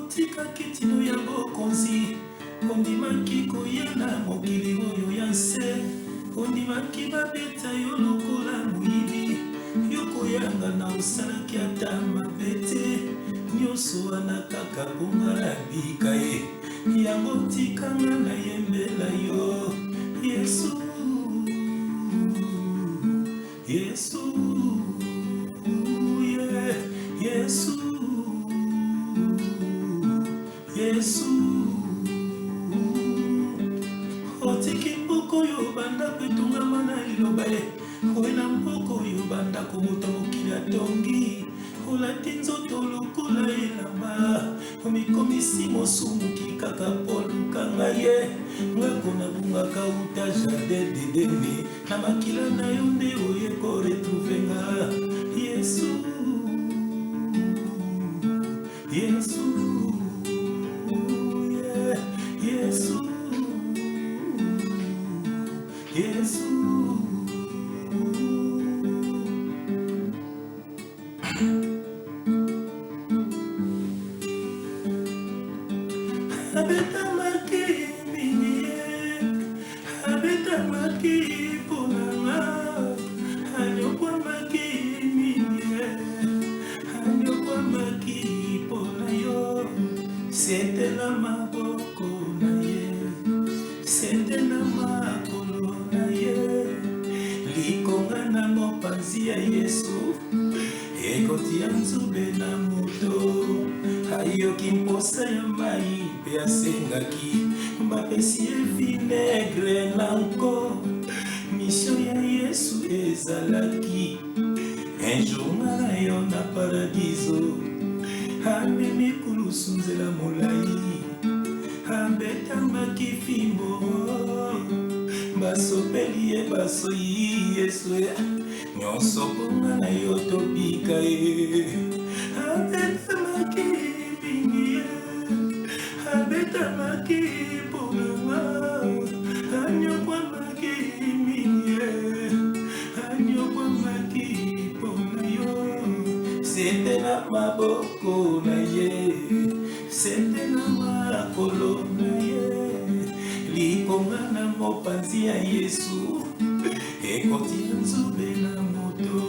tika kitino ya bokonzi ondimaki koyana mokili oyo ya nse ondimaki babeta yo lokola moyibi yokoyanga na osalaki ata mabe te nyonso wana kaka bongala bika ye yango tikanga na yembela yo Yesu Yesu yeah. Yesu Yesu otiki mpoko yo banda kwetungama na liloba ye oena mpoko yo banda komoto mokili atongi olati nzoto lokola elamba omikomisi mosumuki kaka polukanga ye ngako nabungaka uta jardin dedeme na makila na yo nde oye koretrouvenga Yesu Yesu yeah. Yesu Yesu abetamaki minye abetamaki ponanga anyokwamaki minye anyokwamaki pona yo sente na maboko na ye sente na makolo na ye likonga na mopanzi ya Yesu ekotia nzube na moto ayoki mposa ya mai mpe asengaki bapesi ye vinegre na nko misio ya Yesu ezalaki enjonga na yo na paradiso amemi kulusu nzela molai abetamaki fimbo basopeli ye basoyi Yesu nyonso ponga na yo tobika ye abetamaki bingi ye abetamaki ponanga anyokwamaki mingi ye anyokwamaki pona yo sente na maboko na ye sente na makolo na ye likonga na mopanzi ya Yesu ekotia nzube na moto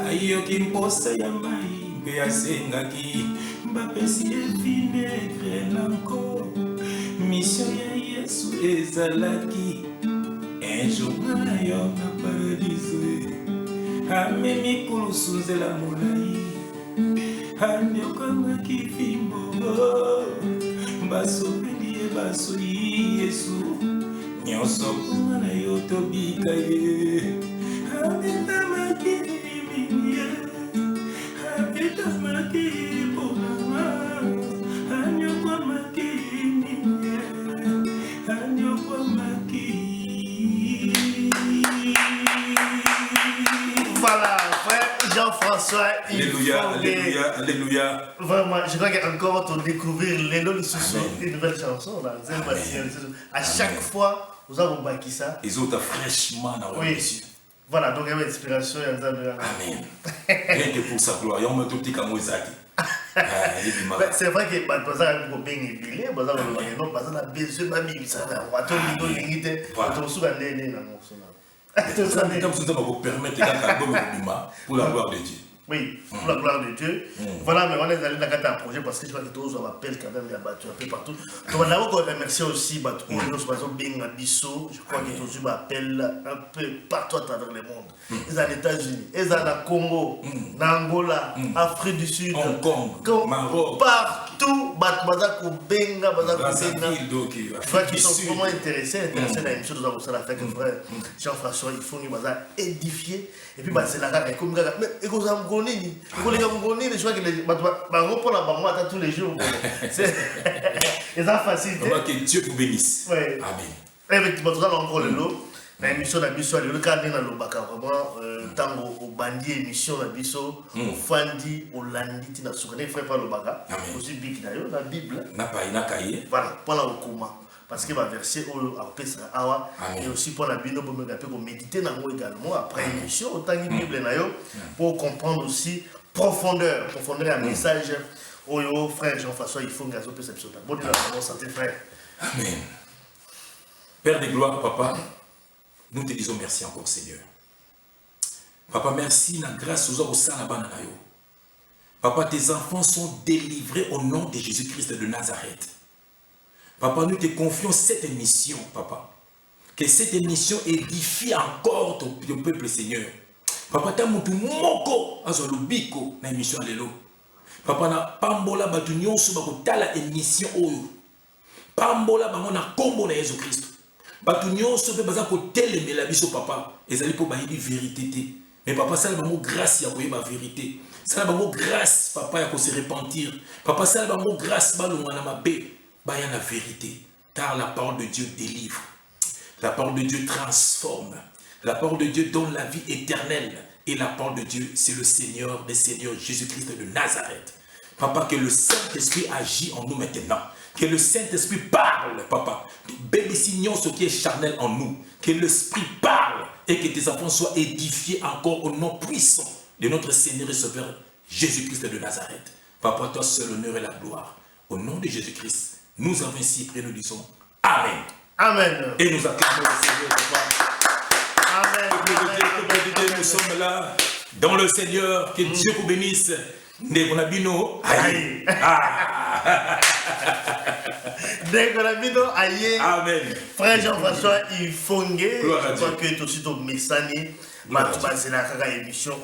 ayoki mposa ya mai mpe asengaki bapesi ye vinegre na nko misio ya Yesu ezalaki enjonga na yo na paradiso amemi kulusu nzela molai anyokwamaki fimbo basopeli ye basoyi Yesu nyonso ponga na yo tobika ye abetamaki mingi ye abetamaki ponanga anyokwamaki mingi ye anyokwamaki. Voilà, frère Jean-François. Alléluia, alléluia, alléluia. Vraiment, je crois qu'encore on découvrir les noms de une nouvelle chanson. Là. À chaque fois, nous avons bâti ça. Ils ont fraîchement dans oui. Voilà, donc il y avait l'inspiration. Amen. Rien que pour sa gloire. Il y a un tout petit camo Isaac. C'est vrai que par exemple, on peut bien épiler, par exemple, on a besoin de bien ça. On va tout le monde limiter. On va tout le monde permettre qu'un album pour la gloire de Dieu. Oui, pour la gloire de Dieu. Voilà, mais on est allé dans un projet parce que je crois que tous on appelle quand même, il y a battu un peu partout. Donc on a encore remercié aussi, je crois que tous appellent un peu partout à travers le monde. Ils sont aux États-Unis, ils sont au Congo, en Angola, Afrique du Sud, Hong Kong, Maroc, partout, Bazako Benga, je crois qu'ils sont vraiment intéressés dans l'émission de nous avons fait que frère Jean-François, il faut nous édifier. Et puis c'est la gare, comme ça, mais et vous avez gagné, vous les avez je crois que les reprend la banque tous les jours. C'est facile. Que Dieu vous bénisse. Amen. Avec votre encore le lot. L'émission de Bisso, le cadre dans le bac, vraiment, tant au bandit, émission de Bisso, au Fandi, au Landi, tu n'as souvenir, frère, pas le bac, aussi big d'ailleurs, la Bible. N'a pas une cahier. Voilà, pas là au coma. Parce qu'il va verser au Pesra Awa, et aussi pour la Bino, pour méditer dans moi également, après l'émission, autant que Bible, pour comprendre aussi profondeur, un message. Oyo, frère Jean-François, il faut gazo perception. Bonne santé, frère. Amen. Père de gloire, papa, nous te disons merci encore, Seigneur. Papa, merci, la grâce aux hommes. Papa, tes enfants sont délivrés au nom de Jésus-Christ de Nazareth. Papa, nous te confions cette mission, papa. Que cette émission édifie encore ton peuple, Seigneur. Papa, ta mutu moko azolubiko na émission alelo. Papa, na pambola batu nyonso bakotala émission oyo. Pambola bango na kombo na Jésus Christ. Batu nyonso pe baza kotelemela biso papa. Ezali po bayibi vérité te. Mais papa, ça bango grâce ya koyeba vérité. Ça bango grâce papa ya ko se repentir. Papa, ça bango grâce balonga na mabe baya na vérité. Car la parole de Dieu délivre. La parole de Dieu transforme. La parole de Dieu donne la vie éternelle. Et la parole de Dieu, c'est le Seigneur des Seigneurs, Jésus-Christ de Nazareth. Papa, que le Saint-Esprit agit en nous maintenant. Que le Saint-Esprit parle, papa. Bénissons ce qui est charnel en nous. Que l'Esprit parle et que tes enfants soient édifiés encore au nom puissant de notre Seigneur et Sauveur, Jésus-Christ de Nazareth. Papa, toi seul l'honneur et la gloire. Au nom de Jésus-Christ, nous avons ainsi prié, nous disons Amen. Amen. Et nous acclamons le Seigneur, papa. Amen. Nous sommes là dans le Seigneur. Que Dieu vous bénisse. Negonabino. Aïe. Negonabino. Aïe. Amen. Frère Jean-François Ifongé. Je crois que tu aussi ton message. C'est la émission.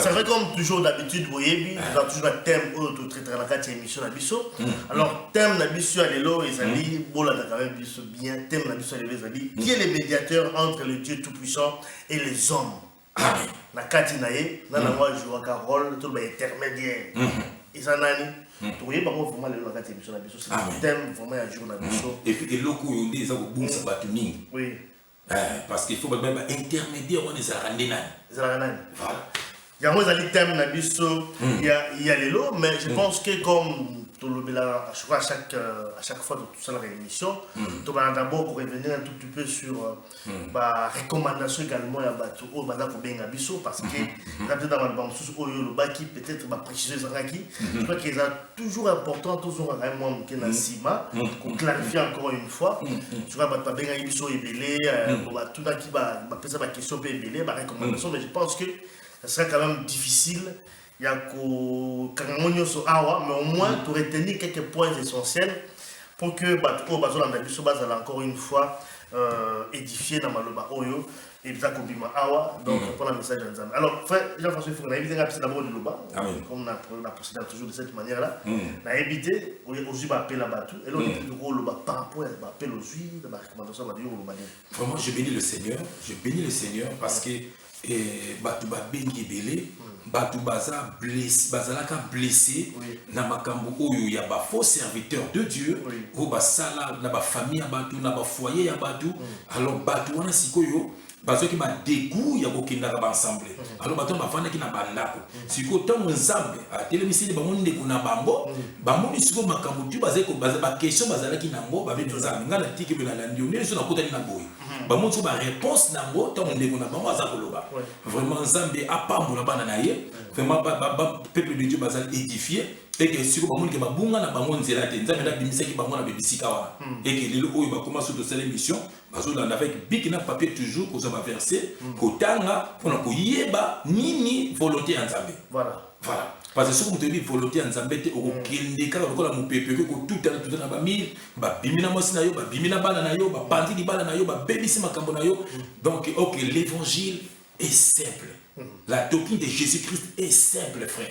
C'est vrai comme toujours d'habitude, vous voyez, nous avons toujours un thème où nous traitons la émission. Alors, thème de l'émission, ils bon là quand même bien. Thème de l'émission, qui est le médiateur entre le Dieu Tout-Puissant et les hommes. Amen. La Katinae, dans la voix joue un rôle, tout l'intermédiaire. Et ça n'a ni. Vous voyez, par contre, vraiment, la émission, c'est un thème vraiment à jour. Et puis, le coup, il y a des bon sabbat. Oui. Parce qu'il faut même intermédiaire, on est à Randenan. Voilà. Il y a un thème il y a les lots, mais je pense que comme tout le à chaque fois de tout ça dans l'émission, tu vas d'abord pour revenir un tout petit peu sur la recommandation également à Batou au Bada pour bien Abisso parce que peut-être dans le baki peut-être ma préciser Zaraki, je crois qu'il est toujours important toujours à un moment qui est dans Sima pour clarifier encore une fois. Tu vois pas bien Abisso et Belé pour tout qui va poser ma question pour Belé ma recommandation, mais je pense que ça sera quand même difficile. Il y a mais au moins pour retenir quelques points essentiels pour que encore une fois édifier dans Maloba Oyo et Bima Awa, donc pour le message d'Anzam. Alors, frère Jean-François, il faut éviter d'abord de Loba, comme on a procédé toujours de cette manière-là. On a évité, aujourd'hui, on appelle la Batou, et là, on a Loba par rapport à l'appel aux juifs, la recommandation de Loba. Vraiment, je bénis le Seigneur parce que Batou Bengi Belé. Batu baza blessé, bazalaka blessé na makambo oyo ya ba faux serviteur de Dieu ou basala na ba famille ya batu na ba foyer ya batu alors batu wana sikoyo bazoki ba dégoût ya kokenda ba ensemble alors batu ba fanda ki na bandako siko tango nzambe atelemisi ba monde kuna bango ba moni siko makambo tu bazeko ba question bazalaki nango ba beto nzambe ngana tiki bela landio ne so na kotani na boy ba monso ba réponse nango tango ndeko na bango azakoloba vraiment nzambe apambola bana na ye vraiment peuple de Dieu bazal édifié et que si on ba bunga na bango nzela te nzambe na bimisa ki bango na bebisika wana et que lelo oyo ba commence de cette émission bazo dans avec bic na papier toujours ko za ba verser ko tanga pona ko yeba nini volonté ya nzambe voilà parce que si on te dit volonté ya nzambe te o kende kala ko la mupepe ko tout na ba mille ba bimina mosi na yo ba bimina bana na yo ba pandi di bana na yo ba bebisi makambo na yo donc OK l'évangile est simple. La doctrine de Jésus-Christ est simple, frère.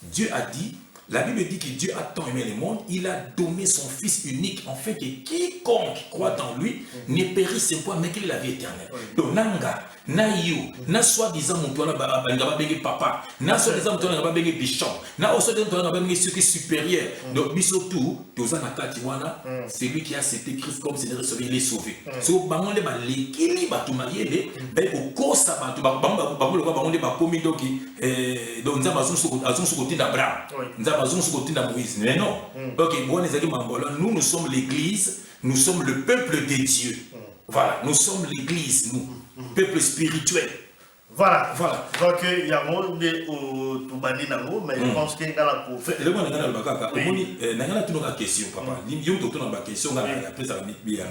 Dieu a dit, la Bible dit que Dieu a tant aimé le monde, il a donné son Fils unique, afin que quiconque croit en lui ne périsse point, mais qu'il ait la vie éternelle. Donc, nanga, na yo, na soi-disant mon toit, na papa, na soi-disant mon toit, na bishop, na soi-disant mon toit, na ce qui est supérieur. Donc, bisotou, tous en akatiwana, c'est lui qui a accepté Christ comme Seigneur et Sauveur, il est sauvé. So, bangon le l'équilibre, batu marié, au cours ça, batu, bangon le commis donc, nous avons ce côté d'Abraham, nous avons ce côté de Moïse. Mais non, ok, nous sommes l'église, nous sommes le peuple de Dieu. Voilà, nous sommes l'église, nous, peuple spirituel. Voilà. Donc, il y a un monde au Toubani Nango, mais je pense qu'il y a la cour. Le monde n'a pas de question, papa. Il y a une question, après ça va bien. Il y a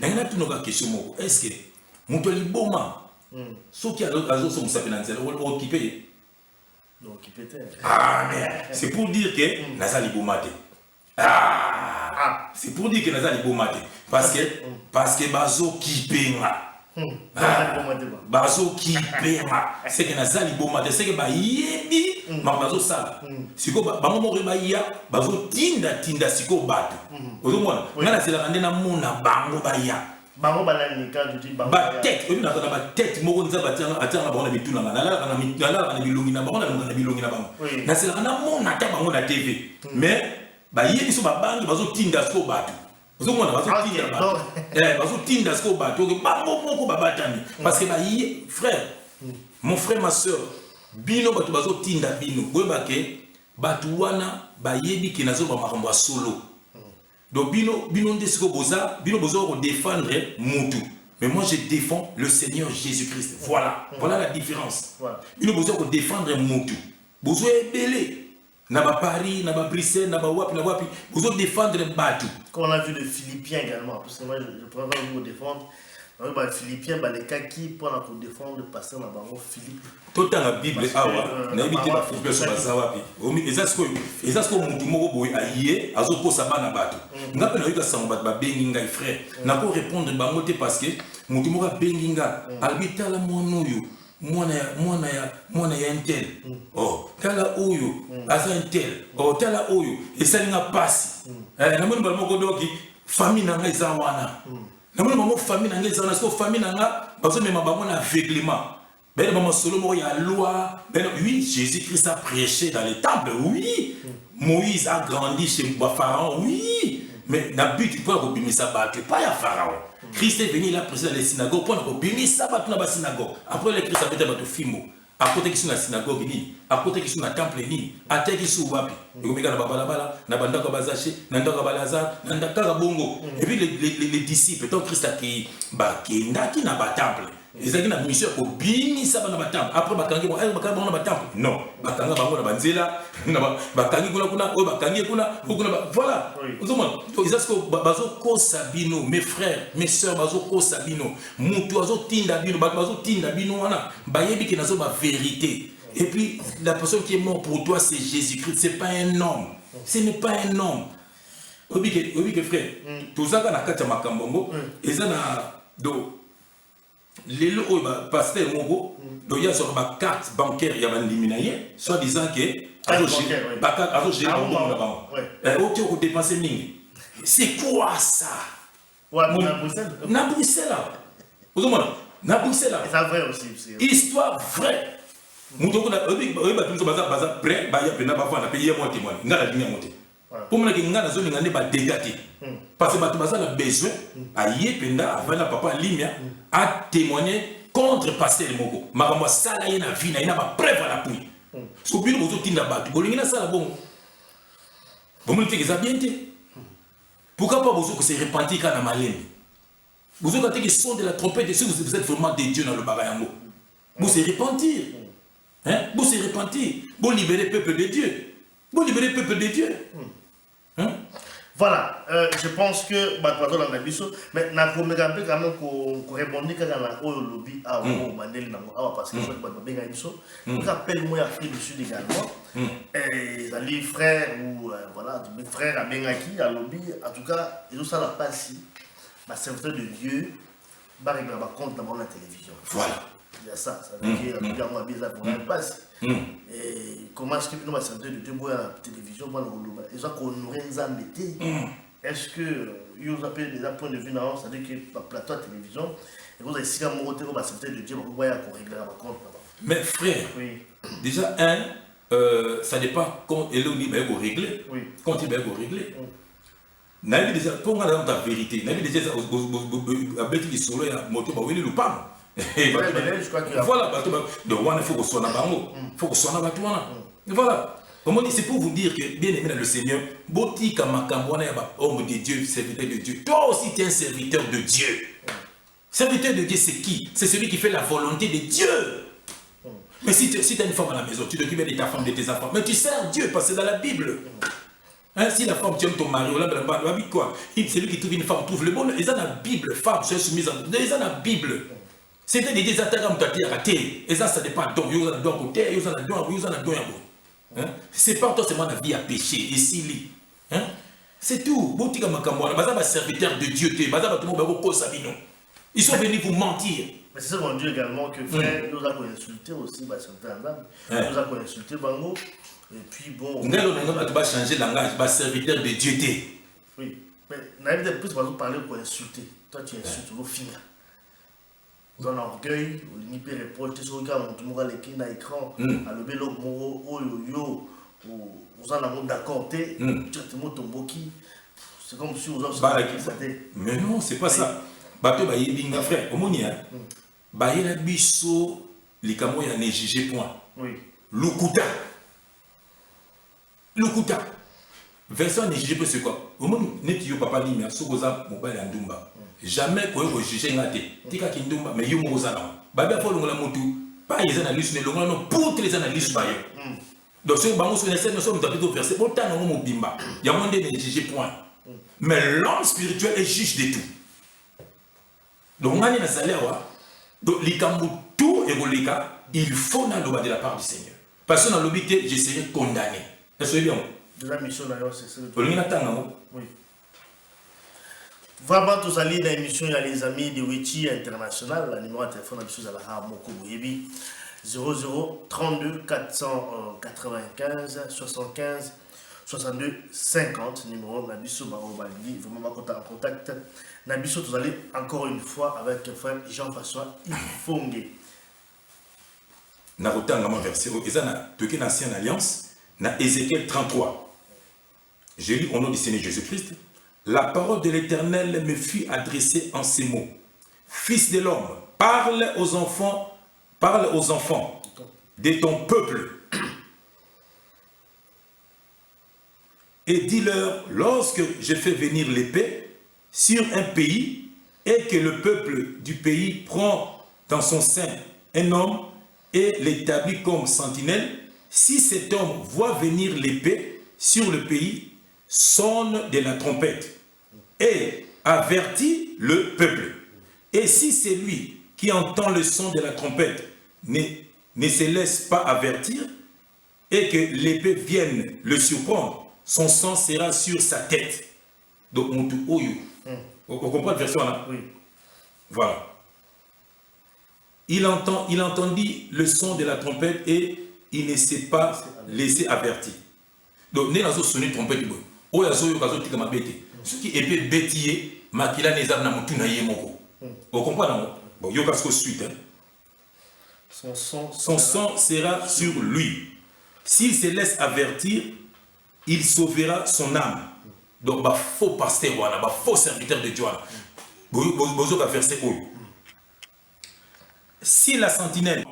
une question. Est-ce que mon Boma, ceux qui sont sapinanzels, ont occupé? Ah, mais c'est pour dire que Nazali Bomate. Ah, c'est pour dire que Nazali Bomate. Parce que Bazo qui paye. Bazo qui paye. C'est que Nazali Bomate. C'est que Bayebi, Bazo Sala. Si vous avez un Baya, Bazo Tinda, Siko Batu. Vous voyez, c'est la Randena Mona Bango Baya. Bango banani quand tu dis bango tête on a ba tête moko nza batanga atanga bango na bituna na bilongi na bango na bilongi na bango na sela na mona ta bango na TV mais ba yebi so ba bangi bazo tinda sko batu bazo mona bazo tinda batu bazo tinda sko batu ke bango moko ba batani parce que ba ye frère mon frère ma soeur bino batu bazo tinda bino boyeba ke batu wana ba yebi ke nazo ba makambo solo. Donc, bino boza ko défendre Moutou. Mais moi, je défends le Seigneur Jésus-Christ. Voilà la différence. Bino boza ko défendre Moutou. Bozo ebele. Na ba Paris, na ba Bruxelles, na ba wapi. Bozo défendre Batu. Comme on a vu les Philippiens également. Parce que moi, je préfère vous défendre. Les Philippiens, les cas qui pour défendre le pasteur na bango Philippe. Tout dans la Bible, na évité la Philippe sur bazawapi. Ezasko mutu moko boy aye azoko sabana batu. Ngape na yuka samba ba benginga frère. Na ko répondre bango te parce que mutu moko benginga albita la monoyo. Mwana ya intel. Oh, tala oyo asa intel. Oh, tala oyo esalinga pasi. Na moni ba moko doki famille na ngai za wana. Na moni maman famille na ngai za wana, parce que famille na nga bazo mema bango na aveuglement. Ben maman solo il y a loi. Oui, Jésus-Christ a prêché dans les temples. Oui. Moïse a grandi chez Pharaon. Oui. Mais na but pour obéir ça battre pas ya Pharaon. Christ est venu il a prêché dans les synagogues pour obéir ça battre dans la synagogue. Après les Christ a fait battre fimo. À côté qui sont la synagogue ni, à côté qui sont la temple ni, à terre qui sont wapi. Et comme na balabala, na bandaka bazaché, na ndaka balazar, na ndaka bongo. Et puis les disciples, tant Christ a qui ndaki na ba temple. Ils ont une mission pour bien ça dans le temple. Après, bakangi bon, elle bakangi bon dans le temple. Non, bakanga bango na banzela, bakangi kuna, bakangi kuna, voilà. Vous voyez, ils ont bazo ko sabino, mes frères, mes sœurs, bazo ko sabino, mutu bazo tinda bino, bazo tinda bino wana, bayebi ki nazo ba vérité. Et puis la personne qui est morte pour toi c'est Jésus-Christ, c'est pas un homme. Ce n'est pas un homme. Obi que frère, tout ça na kata makambongo, ils ont do les lots pasteur Mongo, il y a sur ma carte bancaire, il y a un liminaye, soit disant que c'est quoi ça? Na Bruxelles. Vous comprenez? Na Bruxelles. C'est vrai aussi. Histoire vraie. Moutoko na baza prêt, ba ya pena ba fa na payer moi témoin. Ngala ligne monter. Pour moi que ngana zone ngane ba dégater. Parce que batu baza na besoin aye penda avant na papa limia a témoigné contre pasteur Moko. Makambo sala ye na vie na ina ba preuve la pluie. So bino bozo tinda batu. Bolingi na sala bon. Bon mo tiki za bien te. Pourquoi pas bozo que se repentir kana malemi. Bozo ka tiki son de la trompette si vous êtes vraiment des dieux dans le bagayango. Vous se repentir. Hein? Vous se repentir. Vous libérer le peuple de Dieu. Vous libérer le peuple de Dieu. Hein? Voilà, je pense que mais na komeka pe quand même ko répondre quand on lobby à Mandel nango parce que benga biso on appelle moi Afrique du Sud également et les frères ou voilà mes frères à bengaki à lobby en tout cas ils ont ça la passe ma serviteur de Dieu va régler ma compte dans la télévision. Voilà. Il y a ça veut dire que nous avons besoin pour la passe. Et comment est-ce que nous avons serviteur de Dieu à la télévision pour nous ils ont honoré Nzambe. Est-ce que vous avez des points de vue dans c'est-à-dire que le plateau de télévision et vous avez si un mot de serviteur de Dieu pour voir qu'on régler ma compte. Mais frère, déjà ça dépend quand il est régler. Quand il est régler. N'a déjà pour moi dans ta vérité, n'a déjà avec les solo et moto ba weli lupam. Voilà, donc il faut qu'on soit dans bango, faut qu'on soit dans batouana. Voilà. Comment dire, c'est pour vous dire que bien aimé dans le Seigneur, Boti Kamakambouana yaba homme de Dieu, serviteur de Dieu. Toi aussi tu es un serviteur de Dieu. Serviteur de Dieu c'est qui? C'est celui qui fait la volonté de Dieu. Mais si tu as une femme à la maison, tu t'occupes de ta femme, de tes enfants. Mais tu sers Dieu parce que c'est dans la Bible. Hein, si la femme, tu aimes ton mari, quoi, c'est lui qui trouve une femme, trouve le bon. Ils ont la Bible, femme, soyez soumise à ils ont la Bible. C'était des attaques à me rater. Et ça dépend donc. Ils ont la don côté, ils ont la don, ils ont la don. C'est pas toi seulement la vie à pécher. Ici, hein? C'est tout. Serviteur de Dieu. Ils sont venus vous mentir. Mais c'est ça qu'on dit également que frère, nous avons insulté aussi certains âmes. Nous avons insulté Bango. Et puis bon. Nous avons changé de langage. Serviteur de Dieu. Oui. Mais nous avons plus parler pour insulter. Toi, tu insultes au final. Dans l'orgueil, on peut reprocher sur le cas, on va l'écrire dans l'écran, à le bélo, vous en avez d'accord, c'est comme si vous avez mais non, c'est pas ça. Bateau, bah, il y a frère, au moins, bah, il y a biso, les camo, il y a négligé point. Oui. Lukuta. Version négligé, c'est quoi? Au moins, n'est-ce pas papa dit, mais à ce que vous avez, mobile et ndumba. Jamais qu'on ait jugé un athée. Tika kindumba, mais yomo ozana. Babia faut l'ongola motu. Pas les analystes, mais l'ongola non pour les analystes pas. Donc ce bango sur les scènes, nous sommes dans le verset. Autant non mon bimba. Il y a moins de juger point. Mais l'homme spirituel est juge de tout. Donc on a une salaire. Donc l'ikambu tout et volika, il faut dans le bas de la part du Seigneur. Parce que dans l'obité, je serai condamné. Est-ce que c'est bien? De la mission d'ailleurs, c'est ça. Oui. Vraiment, tous allés dans l'émission, il y a les amis de Wechi International, la numéro de téléphone, c'est à la Moko Boyebi, 00 32 495 75 62 50, numéro Nabiso Marobali, vraiment en contact. Nabiso, tous allés encore une fois avec le frère Jean-François Ifongue. Naruto en verset, ils ont toqué l'ancienne alliance, dans Ézéchiel 33. J'ai lu au nom du Seigneur Jésus-Christ. La parole de l'Éternel me fut adressée en ces mots. Fils de l'homme, parle aux enfants de ton peuple. Et dis-leur, lorsque je fais venir l'épée sur un pays et que le peuple du pays prend dans son sein un homme et l'établit comme sentinelle, si cet homme voit venir l'épée sur le pays, sonne de la trompette et avertit le peuple. Et si c'est lui qui entend le son de la trompette ne se laisse pas avertir et que l'épée vienne le surprendre, son sang sera sur sa tête. Donc, on comprend la version là? Oui. Voilà. Il entendit le son de la trompette et il ne s'est pas laissé avertir. Donc, nous avons sonné trompette. Vous comprenez? Bon, suite. Son sang sera sur lui. S'il se laisse avertir, il sauvera son âme. Donc, il faut pasteur, il faut serviteur de Dieu. Si la sentinelle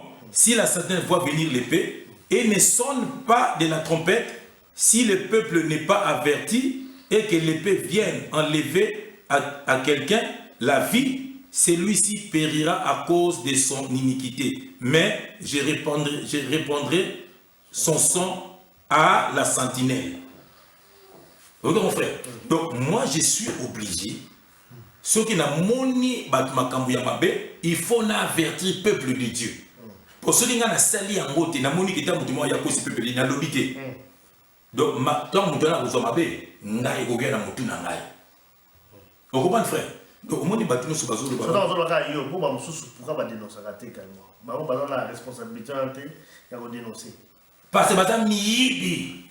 voit venir l'épée et ne sonne pas de la trompette, si le peuple n'est pas averti et que l'épée vienne enlever à quelqu'un la vie, celui-ci périra à cause de son iniquité. Mais je répandrai son sang à la sentinelle. Vous voyez mon frère? Donc moi je suis obligé, ceux qui n'ont moni il faut avertir le peuple de Dieu. Pour ceux qui n'ont pas sali en route, ils n'ont moni qui t'a montré il y a quoi ce peuple, il n'a l'obité. Donc quand vous avez besoin de ngai gouverne à mutu na ngai. Vous comprenez frère? Donc on dit batino sur bazou le ballon. Ça dans le cas yo pour ba mususu pourquoi ba dénoncer raté calmement. Ba on ba la responsabilité ante ya ko dénoncer. Parce que madame miibi.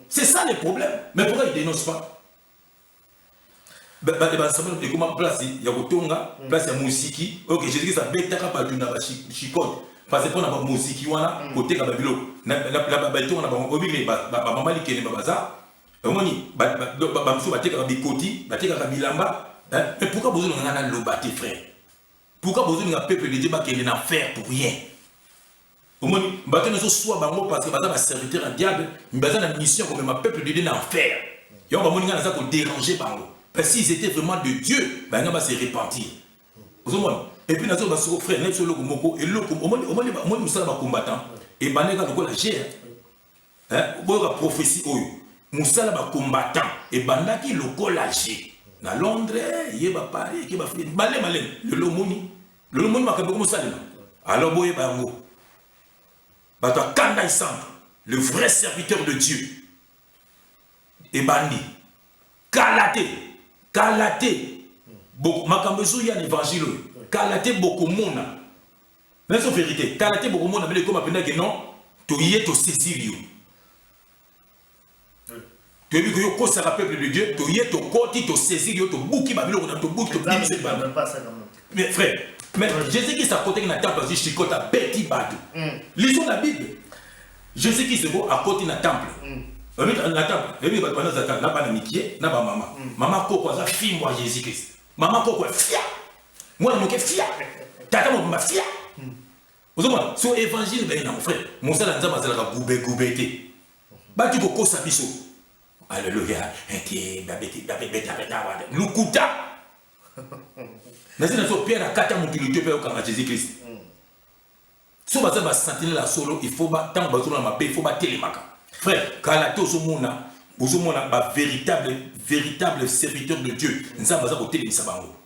C'est ça le problème. Mais pourquoi ils dénoncent pas? Et comment place il y a Botonga, place il y a Mousiki. Ok, j'ai dit que ça bêta pas d'une chicote. Parce que pour la musique, on a côté Kababilo. La Baton, on a obligé, maman qui est baza. On dit, Bamsou Batek a des côtés, Batek a Bilamba. Mais pourquoi vous avez un lobaté, frère? Pourquoi vous avez un peuple de Dieu qui est en enfer pour rien? Au moins, Baton ne soit pas parce que Baton a serviteur à diable, mais Baton a une mission comme un peuple de Dieu en enfer. Et on va vous dire pour déranger Bango. Parce qu'ils étaient vraiment de Dieu, Bango va se repentir. Vous comprenez? Et puis, nous avons frère, nous sommes et nous sommes combattants. et baneka lokola G boyoka prophétie oyo musala ba combattant et bandaki lokola G na Londres yeba Paris ki ba fi malé le lomoni makambo ko musala alors boye bango bato kanda isambe le vrai serviteur de Dieu et bandi Kalaté beaucoup makambo zo ya l'évangile Kalaté beaucoup mona mais c'est vérité Kalaté beaucoup mona mais comme appena que non to yé to saisir yo tu as vu que yo kosa le peuple de Dieu to yé to koti to saisir yo to buki babilo na to buki to bimise ba mais frère mais Jésus qui s'est côté na temple de Chikota petit bado lisons la Bible Jésus qui se voit à côté na temple na temple et ba bana zata na bana mikie na ba mama koko za fille moi Jésus Christ maman koko fia moi mon ke fia tata mo ma fia ozoma so évangile ben na mon frère mon sala nzamba zala goubete ba tu ko kosa biso alléluia enti babeti lukuta nazina so pierre akata mokili pe okanga Jésus Christ so baza ba sentinelle la solo il faut ba tant ba solo na mabe il faut ba telemaka frère Kalaté ozomona ba véritable serviteur de Dieu nzamba za ko telemisa bango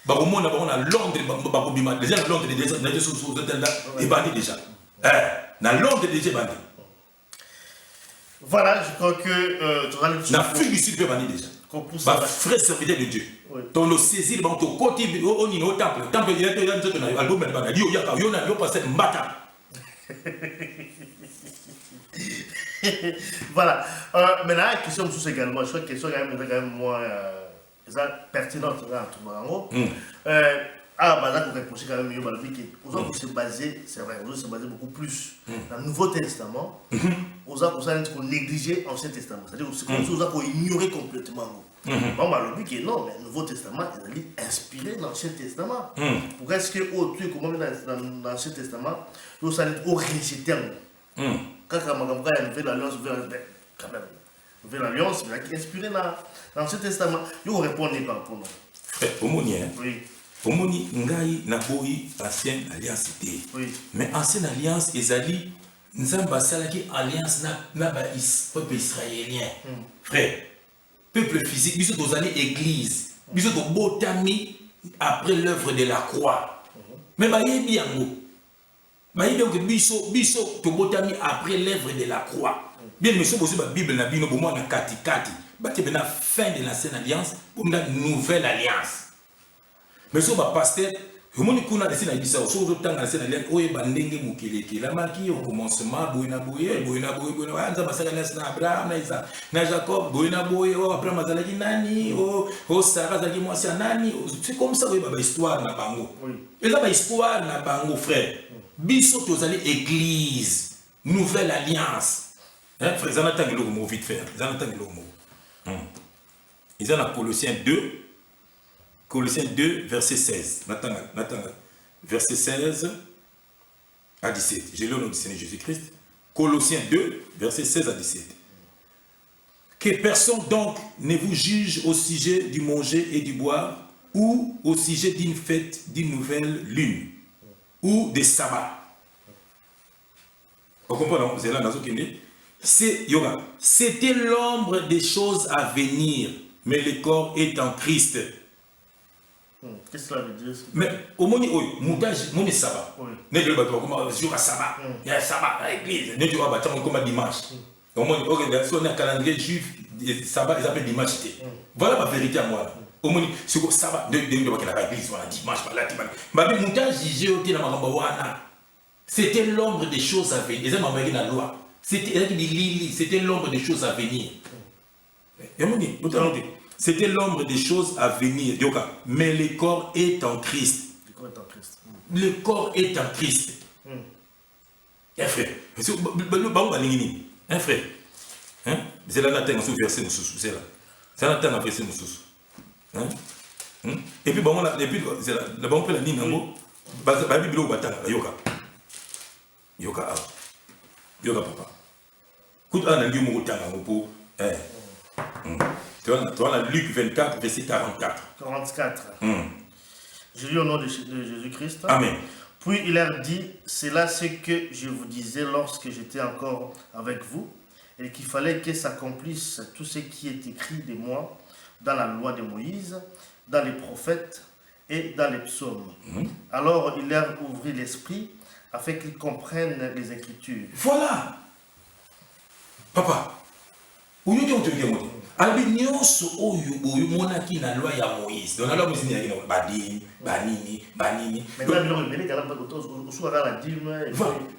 ba komona ba na Londres ba ko bima déjà Londres déjà na Jésus sous et bandi déjà na Londres déjà bandi. Voilà, je crois que tu vas le na Afrique du Sud pe bandi déjà ba frère serviteur de Dieu ton le saisir ba to côté au nino temple il y a un truc na album na ba yo ya yo na yo passer mbata. Voilà. Maintenant, la question sous également, je crois que la question est quand même moins pertinente. Bah, on répond quand même mieux, on se baser, c'est vrai, on se baser beaucoup plus dans le Nouveau Testament, on a négligé l'Ancien Testament. C'est-à-dire qu'on a ignoré complètement. Bon, bah, le but est non, mais le Nouveau Testament est inspiré dans l'Ancien Testament. Pourquoi est-ce que, tu es comment dans l'Ancien Testament, tu as au réciter. Quand il y a une nouvelle alliance, quand même, une nouvelle alliance, mais qui est inspirée dans l'Ancien Testament, il répond par rapport à nous. Oui. Omoni ngai na boyi ancienne alliance té. Mais ancienne alliance ezali nzamba salaki alliance na ba peuple israélien. Frère, peuple physique, biso tozali église, biso to botami après l'œuvre de la croix. Mais ba yebi yango. Ba yebi que biso to botami après l'œuvre de la croix. Bien mais so bosi ba Bible na bino bomo na kati. Ba te bena fin de l'ancienne alliance, pour une nouvelle alliance. Mais si on va passer, le monde qui a décidé de dire ça, si on a décidé de dire, oh, il y a des gens qui ont marqué au commencement, Abraham, Jacob, Abraham, Nani, Sarah, Nani, c'est comme ça, il y a une histoire na bango. Il y a une histoire na bango, frère. Biso tozali église, nouvelle alliance. Frère, ils en attendent le mot vite faire. Ils en attendent le mot. Ils en ont Colossiens 2. Colossiens 2, verset 16. Verset 16 à 17. J'ai lu au nom du Seigneur Jésus-Christ. Colossiens 2, verset 16 à 17. Que personne donc ne vous juge au sujet du manger et du boire, ou au sujet d'une fête, d'une nouvelle lune, ou des sabbats. Vous comprenez? C'était l'ombre des choses à venir, mais le corps est en Christ. Qu'est-ce que cela veut dire? Mais au moins, montage, mon sabbat. Ne le bateau comme jour à sabbat. Il y a sabbat à l'église. Ne tu vas battre comme dimanche. Au moins, si on a un calendrier juif, sabbat, ils appellent dimanche. Voilà ma vérité à moi. Au moins, c'est que sabbat, de l'église, voilà, dimanche, voilà, dimanche. Mais montage, j'ai ôté la marambawana. C'était l'ombre des choses à venir. Ils ont marqué la loi. C'était l'ombre des choses à venir. C'était l'ombre des choses à venir. Mais le corps est en Christ. Le corps est en Christ. Un frère. Un frère. C'est là que nous verset nous sous. C'est là. C'est là que nous verset nous sous. Et puis, c'est là. La banque la ligne en haut. La Bible au bâtard. Yoka. Yoka. Yoka papa. Écoute, on a dit mon temps pour. Tu vois, Luc 24, verset 44. 44. Je lis au nom de Jésus-Christ. Amen. Puis il leur dit, c'est là ce que je vous disais lorsque j'étais encore avec vous, et qu'il fallait que s'accomplisse tout ce qui est écrit de moi dans la loi de Moïse, dans les prophètes et dans les psaumes. Alors il leur ouvrit l'esprit afin qu'ils comprennent les Écritures. Voilà. Papa, où est-ce que tu es? Albinioso oyo monaki na loi ya Moïse. Donc la loi Moïse ni badini, banini. Mais là il rebelle quand même au soir à la dîme.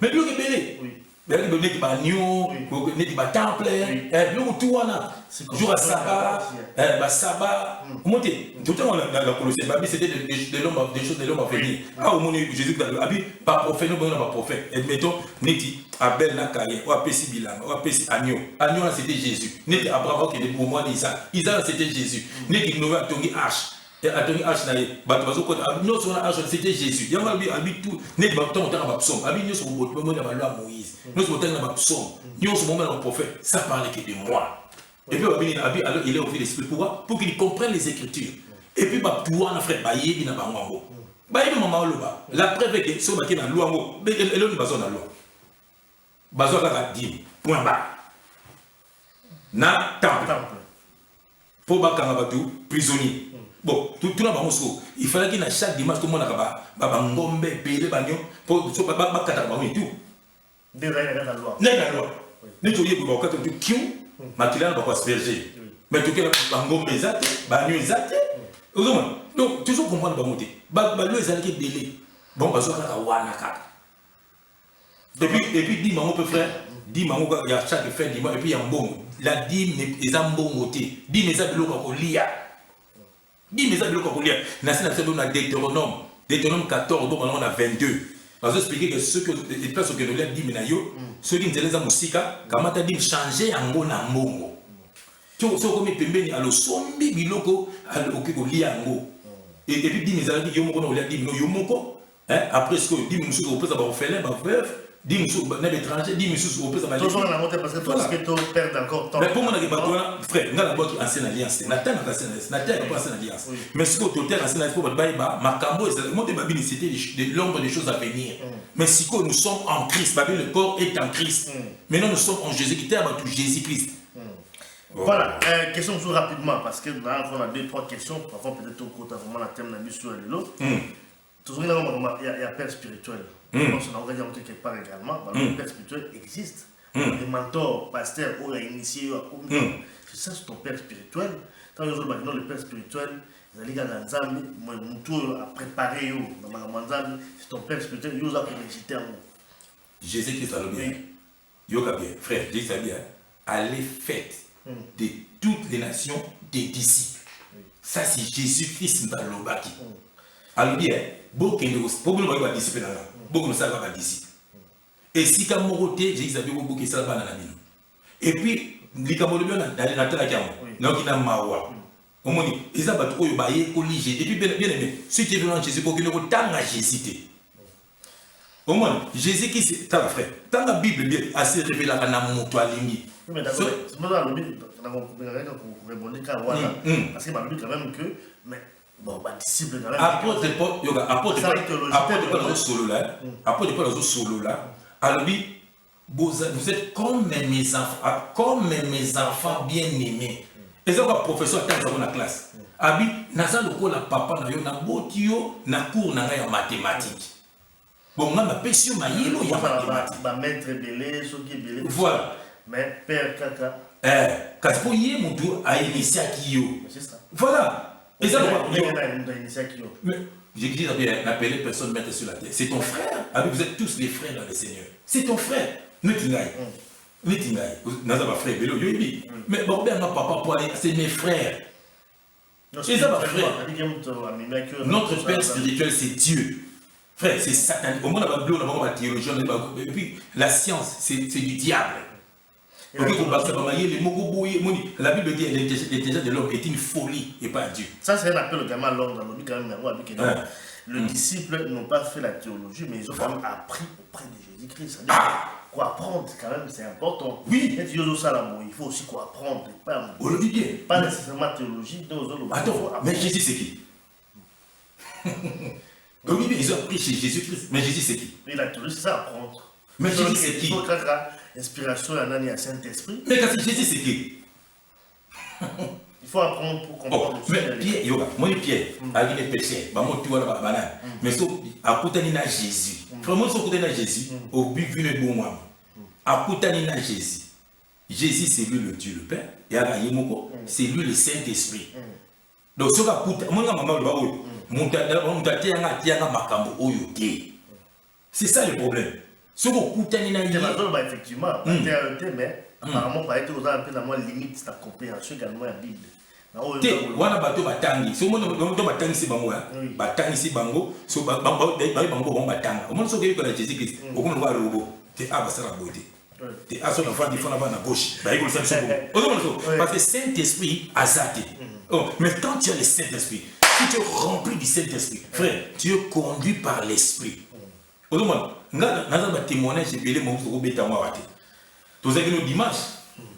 Mais le rebelle. Oui. Mais le rebelle ba nio, ne ba temple, le tout wana. Jour à sabbat, ba sabbat. Monter. Tout le temps la Colossiens, c'était des choses de l'homme à venir. Ah au monde Jésus pas prophète, non pas prophète. Admettons neti Abel Nakaye, ou Apesi Bilam, ou Apesi Agneau. Agneau c'était Jésus. Neti Abraham qui est pour moi d'Isaac. Isaac c'était Jésus. Neti Noé Tongi Arche. Et Tongi Arche naïe. Batubazo côté. Non sur la Arche c'était Jésus. Il y a un tout. Neti Bapton on a psaume. Abi nous sur le moment de la loi Moïse. Nous sur le temps de psaume. Nous sur le moment de prophète. Ça parle que de moi. Et puis Abi alors il est au fil l'esprit pourquoi? Pour qu'il comprenne les Écritures. Et puis Baptouan frère Baye il n'a pas mango. Baye maman loba. La preuve est que ce qui est dans loi ngo. Mais elle est pas dans la loi. Bazoka ka dim point bas na temple pour bakanga batu prisonnier bon tout na bango il fallait qu'il na chaque dimanche tout le monde ba ngombe pele banyo pour so ba kata ba tout de la loi ne to yebo ba kata tu kiu makilana ba asperger mais tout que ba ngombe zate ba nyo zate donc toujours comprendre ba monter ba lo ezalaki belé bon bazoka ka wana kaka. Et puis, dis moi mon frère, dis moi il y a chaque fin, dis moi et puis il y a un bon. La dîme est un bon côté. Dis mais ça de l'eau qu'on lit. Dis mais ça de l'eau qu'on lit. Dans on a Deutéronome 14, donc on a 22. On va expliquer que ceux que les personnes que nous lèvent dit menayo, ceux qui nous disent la musique, comment t'as dit changer en bon en bongo. Tu vois, comme il peut venir à l'osombi biloko à l'okiko liango. Et puis dis mais ça dit yomoko on l'a dit no yomoko. Après ce que dit monsieur au peut avoir fait les veuf. 10 monsieur na l'étranger 10 monsieur au peut ça va toujours la monter parce que tu perds encore temps. Mais pour moi frère on a la boîte ancienne alliance na terre pas ancienne alliance mais ce que tu terre ancienne alliance pour ba makambo et monter babini c'était de l'ombre des choses à venir mais si que nous sommes en Christ babini le corps est en Christ maintenant nous sommes en Jésus qui terre tout Jésus Christ. Voilà, question toujours rapidement parce que là on a 2-3 questions avant peut-être au cours vraiment la thème la sur l'autre. Toujours il y a père spirituel. On a dit quelque part également, le père spirituel existe. Les mentors, pasteurs, on a initié, c'est ça, c'est ton père spirituel. Quand nous avons le père spirituel, les gens qui a préparé, c'est ton père spirituel, ils ont récité en vous. Jésus-Christ a le bien. Yoga bien, frère, Jésus a bien. Allez faites de toutes les nations des disciples. Ça, c'est Jésus-Christ dans le baki. Alors bien, beaucoup de disciples beaucoup de ça va disciples. Et si comme moroté, Jésus a dit beaucoup qui ça va dans la vie. Et puis, les camarades bien dans la terre donc il a mawa. On dit ils ont battu au bailler colligé et puis bien aimé. Si tu es venu en Jésus pour que le temps à Jésus. Au moins Jésus qui c'est ta frère. Dans la Bible bien assez révélé à na moto alingi. Mais d'accord, c'est moi dans la Bible on répondre quand voilà parce que la Bible quand même que mais bon, bah, disciple quand même. Apôtre Paul solo là. Apôtre Paul solo là. Alors, vous êtes comme mes enfants bien-aimés. Et ça, le professeur a dans la classe. Abi, naza loko la papa na yo na botio na cours na ya mathématiques. Bon, on a passion mayelo ya mathématiques. Ba maître belé, so qui belé. Voilà. Mais père kaka. Parce que yé mutu a initié kiyo. C'est ça. Voilà. Et ça, mais j'ai dit n'appelez personne mettre sur la terre. C'est ton frère. Vous êtes tous les frères dans le Seigneur. C'est ton frère. Ne t'ingaille. Ne t'ingaille. N'a pas frère. Mais bon, ben, papa, c'est mes frères. C'est ça, ma frère. Notre père spirituel, c'est Dieu. Frère, c'est Satan. Au moins, on a la théologie. Et puis, la science, c'est du diable. La Bible dit que l'intelligence de l'homme est une folie et pas Dieu. Ça, c'est un appel au gamin l'homme dans le quand même. Les disciples n'ont pas fait la théologie, mais ils ont quand même appris auprès de Jésus-Christ. Quoi apprendre, quand même, c'est important. Oui. Il faut aussi quoi apprendre. Pas nécessairement théologie. Attends, mais Jésus, c'est qui? Oui, ils ont appris chez Jésus-Christ. Mais Jésus, c'est qui? Il a toujours ça à apprendre. Mais Jésus, c'est qui? Il faut l'inspiration à un Saint-Esprit. Mais Jésus, c'est qui? Il faut apprendre pour comprendre. Mais Pierre, yoga, moi Pierre, avec les péchés, moi tu vois la banane. Mais sauf à côté de Jésus. Vraiment, sauf à côté de Jésus, au but vu bon moi. À côté de Jésus. Jésus, c'est lui le Dieu le Père. Et à Yemoko, c'est lui le Saint-Esprit. Donc, ce qu'on a moi, maman, le baou, mon tati yanga makambo oyoke. C'est ça le problème. Ce qu'on a effectivement, mais apparemment, par exemple, on a un peu la limite de la compréhension également de la Bible. Wana bato batangi so mono batangi si bango batangi si bango so bango batanga o mono so ke ko la Jésus Christ o ko ngwa robo te abasara bote te aso na fandi fona bana gauche ba iko le Saint-Esprit o mono so parce que Saint-Esprit azate. Oh, mais quand tu as le Saint-Esprit, si tu es rempli du Saint-Esprit, frère, tu es conduit par l'Esprit. O mono nga na ba témoignage belé mo ko beta moi wate to zaki no dimanche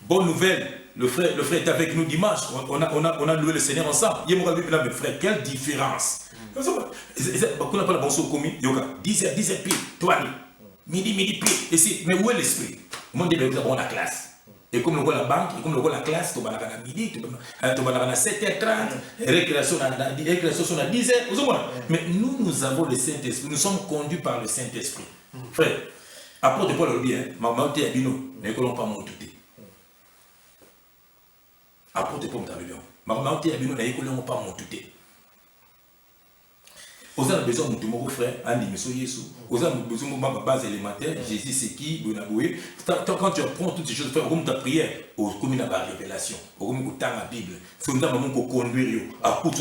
bonne nouvelle. Le frère est avec nous dimanche. On a loué le Seigneur ensemble. Il y a mon frère, quelle différence. On n'a pas la bonne chose commis. 10h pile, toi, midi pile. Et si, mais où est l'esprit? Le monde dit, nous avons la classe. Et comme nous avons la banque, et comme nous avons la classe, tu vas à midi, tu vas à 7h30, récréation à 10h. Mais nous avons le Saint-Esprit. Nous sommes conduits par le Saint-Esprit. Frère, apporte Paul le bien, maman, tu es à Bino, mais que l'on pas monter. Apporte pour me bien. Ma maman a bien na yekole on pas montuté. Vous avez besoin de mon frère, Andy Messo Yesu. Vous avez besoin de ma base élémentaire, Jésus c'est qui, Bonaboué. Quand tu apprends toutes ces choses, frère, comme ta prière, comme la révélation, comme la Bible, c'est comme ça qu'on conduire à tout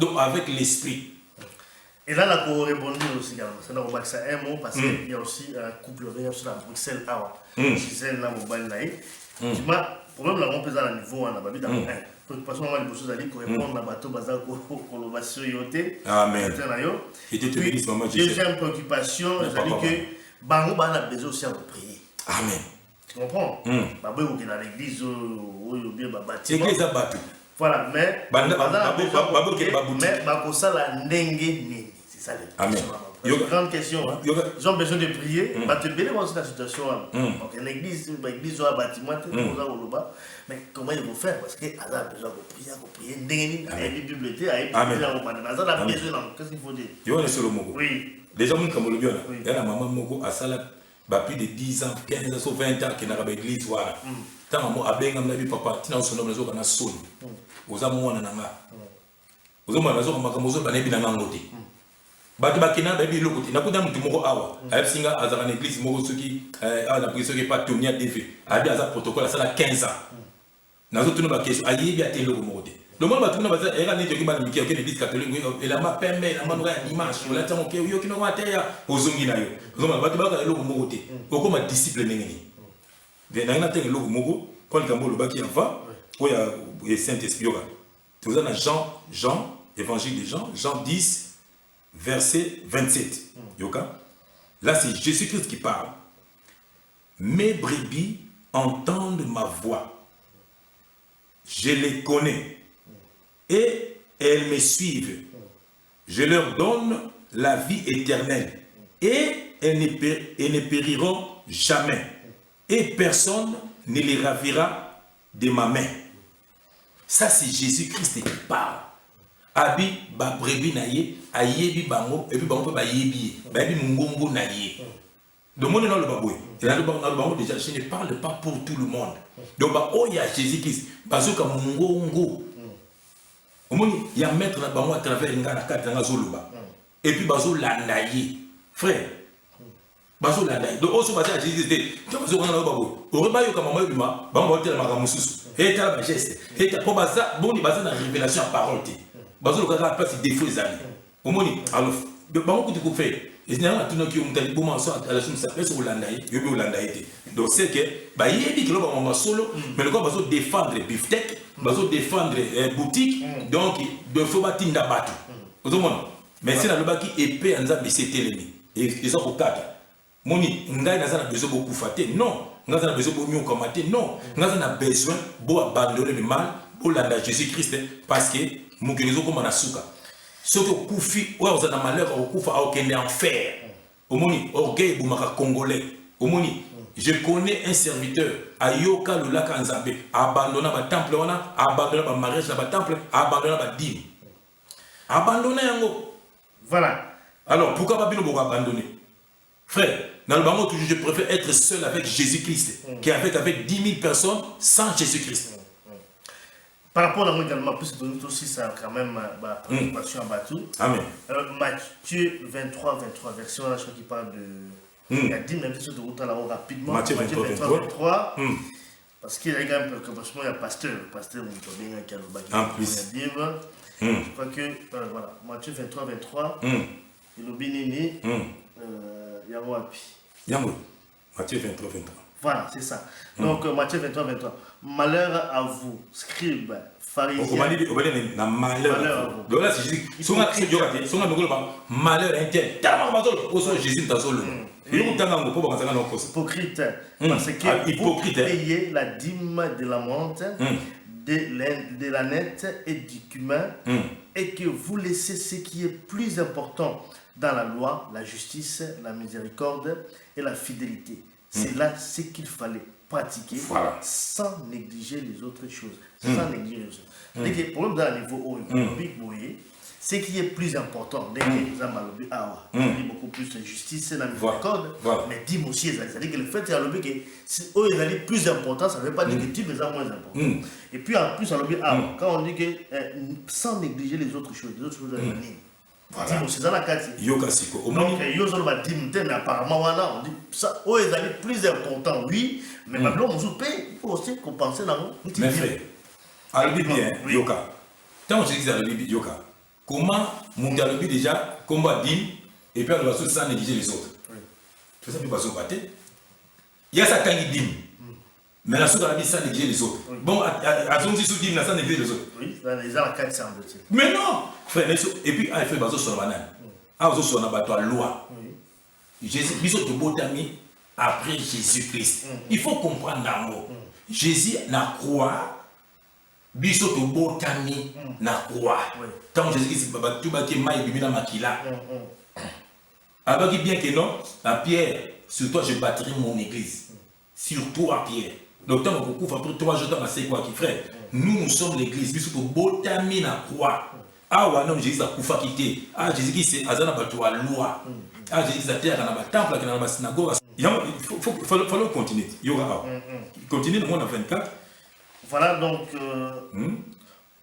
donc avec l'esprit. Et là, la pour répondre aussi, c'est dans un mot parce qu'il y a aussi un couple sur la Bruxelles Awa. Gisèle là, mobile là. Problème là, on peut à niveau on a pas vu dans un. Préoccupation moi les choses à dire pour répondre à bateau bazar coloration yoté. Amen. Et tu te bénis maman Gisèle. Deuxième préoccupation, c'est-à-dire que bango ba a besoin aussi de prier. Amen. Tu comprends? Ba boy qui dans l'église ou bien ba bâtiment. Église à bateau. Voilà, mais mais ba ko ça la ndenge nini. C'est ça le. Amen. Grande question. Ils ont besoin de prier. Tu te bénis dans cette situation. Donc, l'église, un bâtiment, mais comment ils vont faire? Parce qu'elle a besoin de prier. Il y a une bibliothèque, il y a besoin. Qu'est-ce qu'il faut dire? Oui. Déjà, il y a la maman Moko à Salah, plus de 10 ans, 15 ans, 20 ans qui n'a pas d'église. Tant maman a bien amené papa, tu n'as son nom, tu as son. Vous avez mon ananga. Vous avez mon ananga, vous avez mon ananga. Batu bakina baby lokote nakuta mutu moko awa ayebsinga azaka na église moko soki na priso ki pas tourner DV abi aza protocole ça la 15 ans nazo tuna ba question ayebi ate loko moko te le monde batuna baza era ni toki ba miki ok l'église catholique et la ma pembe na mano ya dimanche wala tango ke yo kino wate ya ozongi na yo zoma batu baka loko moko te okoma disciple nengeni de na ngata loko moko quand le kambo lobaki avant oya et Saint-Esprit yoga tu as Jean évangile de Jean 10 verset 27. Yoka. Là, c'est Jésus-Christ qui parle. Mes brebis entendent ma voix. Je les connais. Et elles me suivent. Je leur donne la vie éternelle. Et elles ne périront jamais. Et personne ne les ravira de ma main. Ça, c'est Jésus-Christ qui parle. Abi ba brebi na ye ayebi bango et puis bango ba yebi ba yebi mungongo na ye donc mon nom le baboué et là le bango déjà je ne parle pas pour tout le monde donc ba oh ya Jésus-Christ bazoka mungongo au moins il y a mettre la bango à travers ngana katanga zoluba et puis bazo landa ye frère bazo landa donc on se base à Jésus était bazo ngana baboué au rebayo comme maman bima bango tela makamususu et tela ba geste et pour baza boni baza na révélation à parole. Parce que la place des faux amis. Au moins, alors, de banque que tu fais, et c'est un tournoi qui ont été bon à la chose ça fait sur l'andaï, il y a eu l'andaï. Donc c'est que, bah il y a dit que l'on va solo, mais le gars va défendre beefsteak, va défendre boutique, donc de faut bâtir d'abatu. Au moins, mais c'est la qui épée en zambie c'était l'ennemi. Et ils ont au cadre. Moni, ngai n'a besoin beaucoup faté, non. Ngai n'a besoin beaucoup mieux commater, non. Ngai n'a besoin pour abandonner le mal pour l'anda Jésus-Christ parce que Mukelezo comme Nasuka. Ceux qui koufi, ouais, vous avez un malheur, au koufa, au kende enfer. Au moni, orgueil, boumaka congolais. Au moni, je connais un serviteur, Ayoka Lulaka Nzambe, abandonné le temple, abandonné le mariage, le temple, abandonné le dîme. Abandonné yango. Voilà. Alors, pourquoi pas bien abandonner? Frère, dans le moment, je préfère être seul avec Jésus-Christ qu'avec 10 000 personnes sans Jésus-Christ. Par rapport à moi également, plus de aussi, ça quand même préoccupation à Batou. Amen. Matthieu 23, version là, je crois qu'il parle de. Il y a 10 même sur de route là rapidement. Matthieu 23. Parce qu'il y a quand même préoccupation, il y a pasteur Moutobé qui a le bac. En plus. Je crois que, voilà, Matthieu 23. Et le bénéné, Yango Api. Yango. Matthieu 23. Voilà, c'est ça. Donc, Matthieu 23. Malheur à vous, scribes, pharisiens. On va dire malheur à vous. Donc là, c'est Jésus. Si on a malheur intel, Jésus t'a solo. Hypocrite, parce que vous payez la dîme de la menthe, de la nette et du cumin, et que vous laissez ce qui est plus important dans la loi, la justice, la miséricorde et la fidélité. C'est là ce qu'il fallait pratiquer sans négliger les autres choses. Sans négliger les autres. Le problème dans le niveau ce qui est plus important, c'est beaucoup plus de justice, la miséricorde, mais dis-moi aussi, c'est-à-dire que le fait que plus important, ça ne veut pas dire que tu es moins important. Et puis en plus, quand on dit que sans négliger les autres choses, voilà. C'est dans la carte. Donc, mais apparemment, on dit ça, est plus important, oui, mais maintenant, on il faut aussi compenser dans le. Mais frère, à bien, Yoka. Tant que je dis à Yoka, comment mon gars déjà combat dit et puis on va sans négliger les autres. C'est ça que nous battre. Il y a ça quand il dit. Mais la soupe à la vie sans négliger les autres. Bon, à son petit sous-dim, sans négliger les autres. Oui, les gens à 400 de mais non! Frère, et puis, il fait bazo sur la banane. Ah, sur la bateau, loi. Jésus, bisous de Botami, après Jésus-Christ. Il faut comprendre l'amour. Jésus n'a croix, bisous de Botami n'a croix. Quand Jésus-Christ, tout bâti, maï, bimina makila. Alors, bien que non, la pierre, sur toi, je bâtirai mon église. Sur toi, Pierre. Donc, tant qu'on couvre après 3 jours, c'est quoi qui frère? Nous sommes l'église, bisous de Botami n'a croix. Ah ouais, non, Jésus a koufa quitté. Ah, Jésus qui s'est azana bateau à loi. Ah, Jésus a terre dans le temple, dans la synagogue. Il faut continuer. Il y aura. Continue le monde à 24. Voilà donc,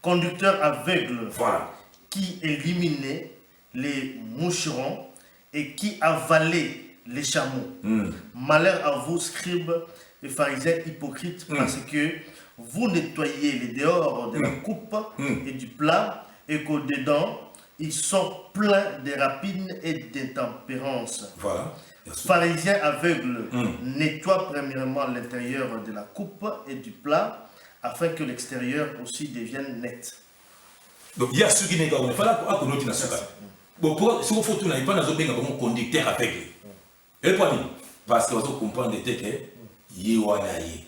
conducteur aveugle voilà. Qui éliminait les moucherons et qui avalait les chameaux. Malheur à vous, scribes et pharisiens hypocrites, parce que vous nettoyez les dehors de la coupe et du plat, et qu'au-dedans, ils sont pleins de rapines et d'intempérance. Voilà. Pharisiens aveugles nettoient premièrement l'intérieur de la coupe et du plat, afin que l'extérieur aussi devienne net. Donc, il y a ceux qui n'est pas là pour nous dire ça. Bon, si vous faites tout, il n'y a pas de conducteur aveugle. Et pourquoi? Parce que vous comprenez que Yéwanaye,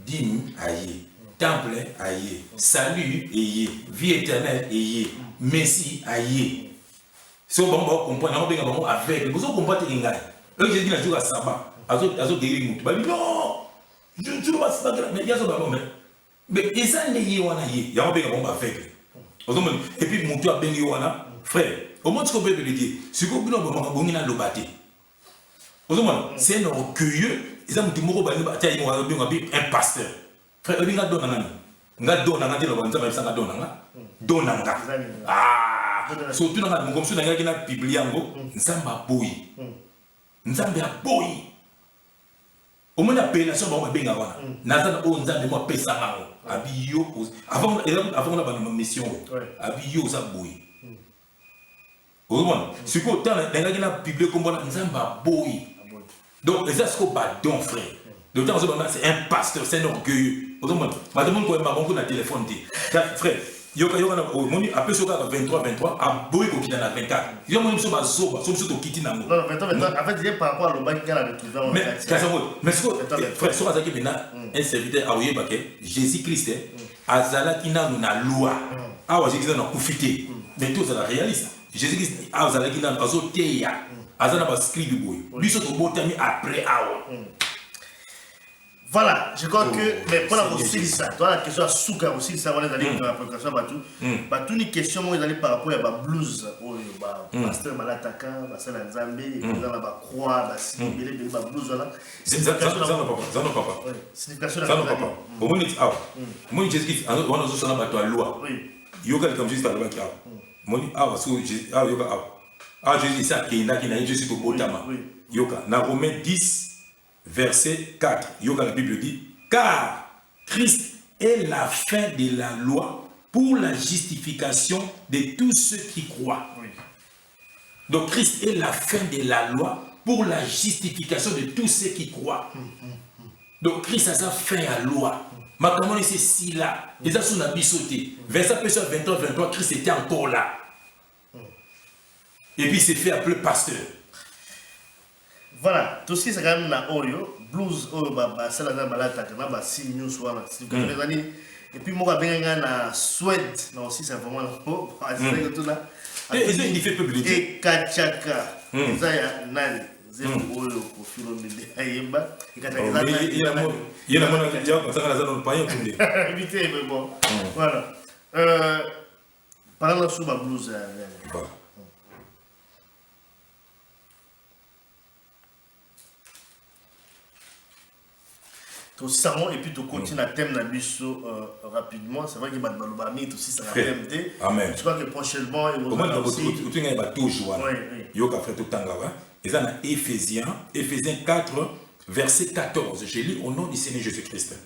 Dim aïe, Temple aïe, Salut aïe, Vie éternelle aïe, Messie aïe. Si vous comprenez, vous comprenez aveugle. Vous comprenez que eux, j'ai dit la jour à Sabbat, azo guérir nous. Non, je ne vois pas mais il y a ça mais ils ont des Yéwanaye, il y a un peu aveugle. Et puis, mon toit ben Yowana, frère, au moins, ce qu'on peut le dire, c'est que vous avez le bâti. C'est un orgueilleux, ils ont un pasteur. Frère, il a donné ah, surtout dans la comme si on a publié en gros, Nzamba boy. Nzamba boy. Au moins, l'appellation va bien avant. Nazan o Nzamba moi pesa Abiyo avant la mission. Abiyo za boy. Au moins, c'est quoi tant on a publié comme Nzamba boy. Donc, c'est ce qu'on bat donc frère. Donc, c'est un pasteur, c'est un orgueil. Madame, quand on a un téléphone, frère, il y a après ce cas 23, à boy qui a 24. Il y a un zoba, qui n'a pas. En fait, c'est par rapport à l'Oba qui a la retrouvé. Mais ce que, frère, ce que maintenant, un serviteur a oublié Jésus-Christ, Azala qui n'a pas loi. Ah, Jésus-Christ a profité. mais tout ça réaliste. Jésus-Christ a zalaki na azoteya azana ba scribe boy. Biso to botami après awa. Voilà, je crois que mais pour la aussi ça, toi la question à souka aussi ça on est allé dans la prédication batou ni question moi d'aller par rapport à ba blues ou ba pasteur malataka ba sala nzambe et dans la croix ba sibele ba blues là. C'est ça non papa. Signification ça non papa. Au moins dit ah. Moi Jésus-Christ on a zo na bato à loi. Oui. Yoga comme Jésus par le bac. Moni ah parce que ah yoga ah. Ah Jésus ça qui na Jésus to botama. Yoga na Romains 10 verset 4, Yoga la Bible dit, car Christ est la fin de la loi pour la justification de tous ceux qui croient. Oui. Donc Christ est la fin de la loi pour la justification de tous ceux qui croient. Donc Christ a sa fin à la loi. Mais comment c'est si là, les gens sont abissotés. Verset 23, Christ était encore là. Et puis il s'est fait appeler pasteur. Voilà, tout ce c'est quand même la Oreo, blues, c'est la balata, c'est si news, voilà. Et puis moi, je na Suède, aussi c'est vraiment il fait public. Et Kachaka, Zaya Nani, Zéro Oreo, pour Philo de Ayemba, et Kachaka. Il y a un qui a un païen. Évitez, mais bon. Voilà. Parlons sur la blues. Et puis tu continues à thème rapidement. C'est vrai que tu aussi ça thème. Amen. Je crois que prochainement il va aussi. Éphésiens 4 verset 14. Je lis au nom du Seigneur Jésus-Christ.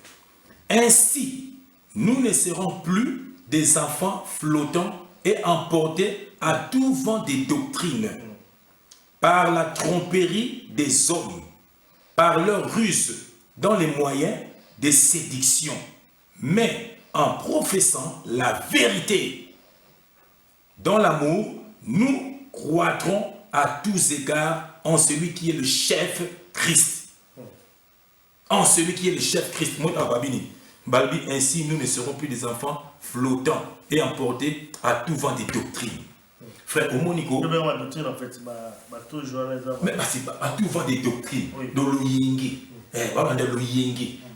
Ainsi, nous ne serons plus des enfants flottants et emportés à tout vent des doctrines par la tromperie des hommes, par leur ruse dans les moyens de séduction, mais en professant la vérité. Dans l'amour, nous croîtrons à tous égards en celui qui est le chef Christ. En celui qui est le chef Christ. Ainsi, nous ne serons plus des enfants flottants et emportés à tout vent des doctrines. Frère, au Monico. Mais c'est à tout vent des doctrines. Dans le yingi.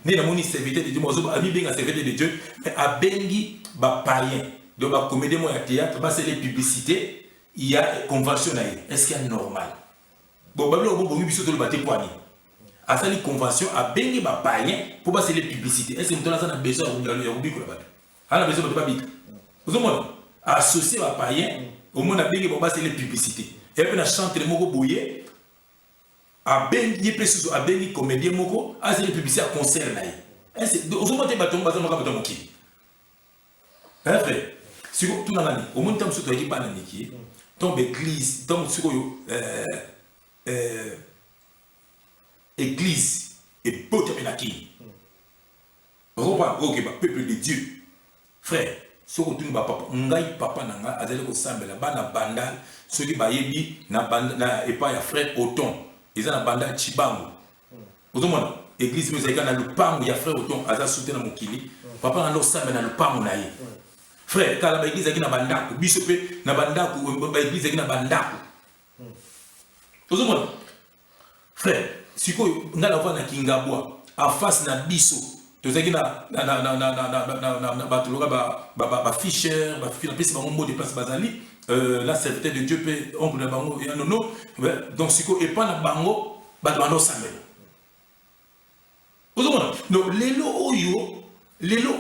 Né dans mon serviteur de Dieu, moi ami bien serviteur de Dieu, mais à bengi ba païen. Donc ba comédie moi théâtre, ba c'est les publicités, il y a conventionnel. Est-ce qu'il est normal? Bon bablo bon biso to le baté poani. À ça les conventions à bengi ba païen pour ba c'est les publicités. Est-ce que nous avons besoin de rubi ko la baté? On a besoin de pas bik. Vous monde associé ba païen, au monde a bengi ba c'est les publicités. Et puis on chante le mot boyer. A bengi pesusu a bengi comédien moko a c'est publicité à concert naï. Est-ce aujourd'hui baton baton baton moki. Hein frère, si tout na nani, au monde tam soto yaki ba na niki, tombe église, tombe siko yo église et pote menaki. Roba OK ba peuple de Dieu. Frère, soko tunu ba papa, ngai papa nanga azali ko sambela bana bandal, soki ba yebi na banda et pas ya frère Oton. Ils ont un bandage Chibango. Vous avez l'église nous a dans le pam, il y a frère Oton, Aza soutien dans mon kili. Papa a l'ossa, mais dans le pam, naïe. Frère, quand l'église a dans bandaku, bisopé, dans bandaku, l'église a dans bandaku. Vous avez frère, si vous avez la Kingabwa, en face na biso, tu sais que na Fischer, la serviteur de Dieu peut oncle de bango et non donc si ko et pas na bango ba bando samel. Donc lelo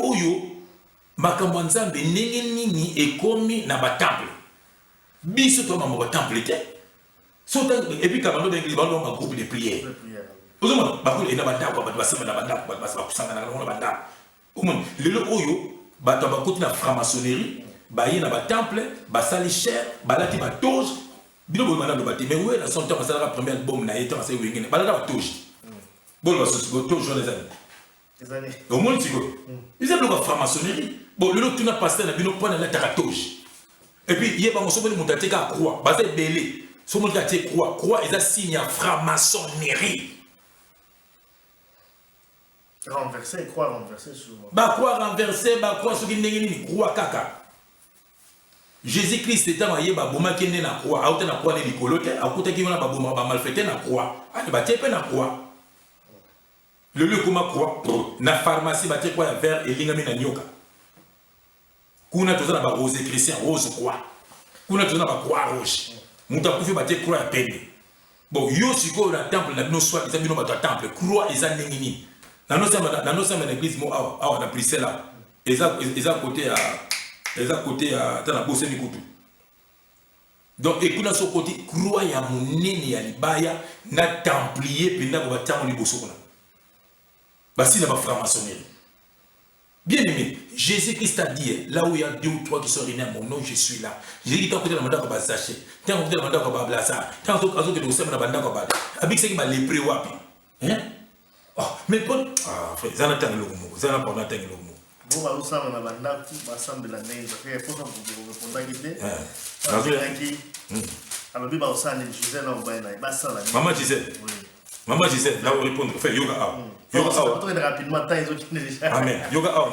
oyo makambo nzambe ndenge nini ekomi na ba temple. Biso to mama ba temple te. Et puis quand on l'église bando un groupe de prière. Vous ba ko ina ba ndako ba sema na ba ndako ba kusanga na ba ndako. Lelo oyo ba to ba koti na franc-maçonnerie. Baye na ba temple, ba sali cher, ba lati ba toge, bino bo manalo ba te mais ouais la son temps ça la première album na été ça wingene, ba la ba toge. Bon ba so toge les amis. Les années. Au monde tiko. Ils aiment le franc-maçonnerie. Bon le tu na pasteur na bino point na la toge. Et puis il y a ba moso boni mutate ka croix, ba c'est belé. So mo ka te croix, ils a signe franc-maçonnerie. Renversé, croix renversé sur. Ba croix renversé, ba croix sur qui ndenge ni croix kaka. Jésus-Christ était marié à Boma qui est na croix, à na croix de Nicolote, à côté qui va Boma ba malfaiteur na croix, à ne battre pas na croix. Le lieu comme croix, na pharmacie battre quoi vert et lingami na nyoka. Kuna tozana ba rose chrétien rose croix. Kuna tozana ba croix rouge. Muta kufi battre croix à peine. Bon, yo siko na temple na bino soit ils bino ba temple, croix ils en nini. Na no sama na église mo awa na prière là. Ils à côté à la bosse mikutu. Donc et kuna so côté croix ya munene ya libaya na templier penda ko batamo liboso kuna. Basi na ba franc-maçonnerie. Bien aimé, Jésus-Christ a dit là où il y a 2 ou 3 qui sont réunis à mon nom, je suis là. J'ai dit tant que tu as demandé à Zaché, tant que tu as demandé à Blasa, tant que tu as demandé à Bada, avec ce qui m'a lépré wapi. Hein? Oh, mais bon, ah frère, ça n'a pas de l'homme, ça n'a pas de l'homme. Bon, bah, ça, on a banda, ensemble la neige, parce qu'il y a pour répondre à l'idée. Alors, bah, ça, on Gisèle, on va aller, bah, ça, la neige. Maman Gisèle. Oui. Maman Gisèle, là, on répond, fait yoga out. Yoga out. Rapidement, tant ils ont quitté déjà. Amen. Yoga out,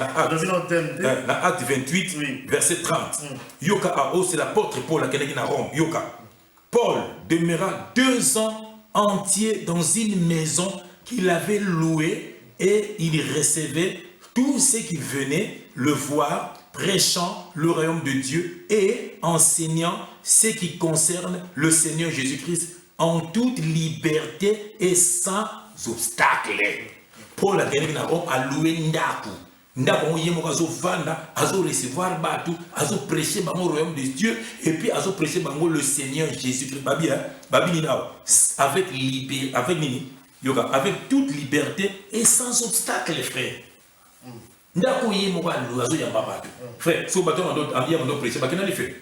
na acte 28, verset 30. Yoga out, c'est l'apôtre Paul, la Canadienne à Rome. Yoga. Paul demeura 2 ans entiers dans une maison qu'il avait louée et il recevait tous ceux qui venaient le voir, prêchant le royaume de Dieu et enseignant ce qui concerne le Seigneur Jésus-Christ en toute liberté et sans obstacle. Paul a gagné a loué Ndaku. Ndaku a vanda, a recevoir Batu, a prêché le royaume de Dieu et puis a prêché le Seigneur Jésus-Christ. Avec liberté, avec toute liberté et sans obstacle, les frères. Ndako yé mo ba lu azo ya baba frère so bato ando prêcher ba kena le fait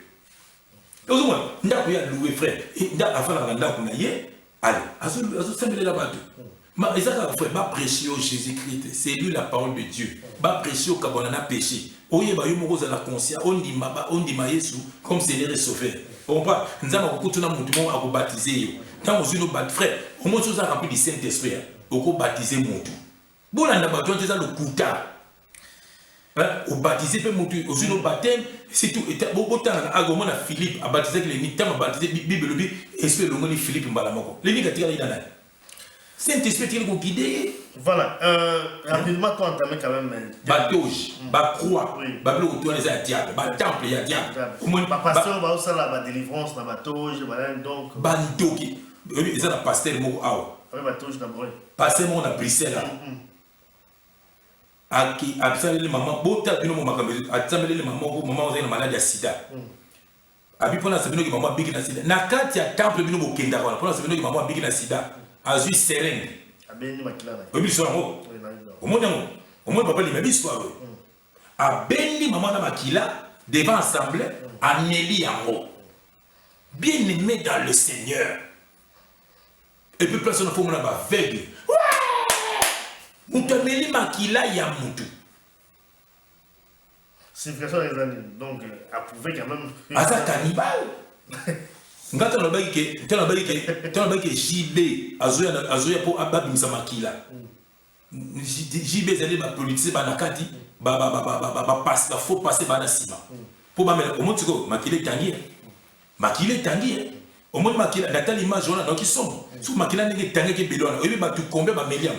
ozo mo ndako ya louer frère nda afala ndako na ye allez azo sembler la bato ma ezaka frère ba prêcher au Jésus-Christ c'est lui la parole de Dieu ba prêcher au kabona péché oye ba yo moko za la conscience on dit ma Yesu comme Seigneur et Sauveur on pas nzama ko kutuna mutu mo akobaptiser yo tant ozino bat frère au moins ça rempli du Saint-Esprit oko baptiser mutu bolanda bato nza le kuta. Au baptisé, aussi le baptême, c'est tout. Autant à Philippe a baptisé que les nitam a baptisé Bible, esprit le mot Philippe Mbalamoko. Les négatives, il y en a. Saint-Esprit qui est guidé. Voilà, rapidement, toi, entamé quand même. Batouge, ba croix, ba bleu, tu as les diable, ba temple, il y a diable. Au moins, pasteur, ba aussi la délivrance, la batouge, voilà, donc. Bandoki, ils ont la pasteur, mot awa. Oui, batouge d'abord. Pasteur, mon a brisé là. Aki absale maman bota bino mo makambe atsamele maman ozali na maladie ya sida abi pona sabino ki maman biki na sida na kati ya temple bino bokenda wana pona sabino ki maman biki na sida azui serene abeni makila na obi so ngo omona papa limebi histoire abeni maman na makila devant assemblée ameli yango bien aimé dans le Seigneur et puis place on a fait mon aveugle. Moutameli makila ya mutu. Signification des années. Donc, approuvé quand même. Asa cannibale. Ngata na baki ke JB azoya po ababimisa makila. JB zali ba politique ba nakati ba passe ba faut passer ba na sima. Po ba mela omotiko makila tangi. Makila tangi. Omot makila data l'image on a donc ils sont. Sous makila ndenge tangi ke belona. Oyebi ba tu combien ba meliam.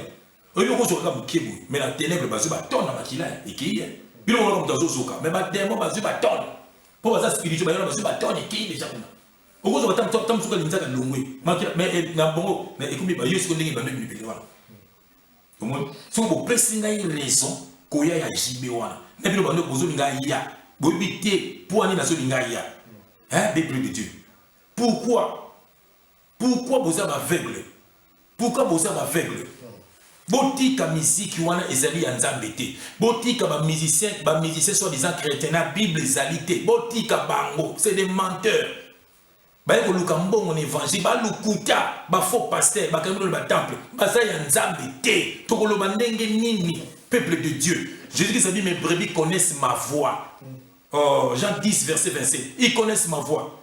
Mais la ténèbre, c'est un tonne à Makila et qui est. Il y a un zozoka, mais ma démon, c'est un tonne. Pour ça, spirituel, c'est un tonne et qui est déjà. Au gros, on va t'entendre sur le Nizaka Longwe. Mais bon, mais écoutez, il y a ce qu'on dit, il y a un peu au moins, si vous pressez une raison, qu'il y a un JB1. Mais puis, vous avez besoin d'un ya. Vous évitez pour aller dans ce lingaya. Hein, peuple de Dieu. Pourquoi vous êtes aveugle? Pourquoi vous êtes aveugle? Botika musique wana ezali ya nzambe te. Botika ba musicien soi-disant chrétien na Bible ezali te. Botika bango, c'est des menteurs. Ba ko luka mbongo na évangile, ba lukuta, ba faux pasteur, ba kamelo ba temple. Ba za ya nzambe te. Tokolo ba ndenge nini, peuple de Dieu. Jésus-Christ a dit mes brebis connaissent ma voix. Oh, Jean 10 verset 27. Ils connaissent ma voix.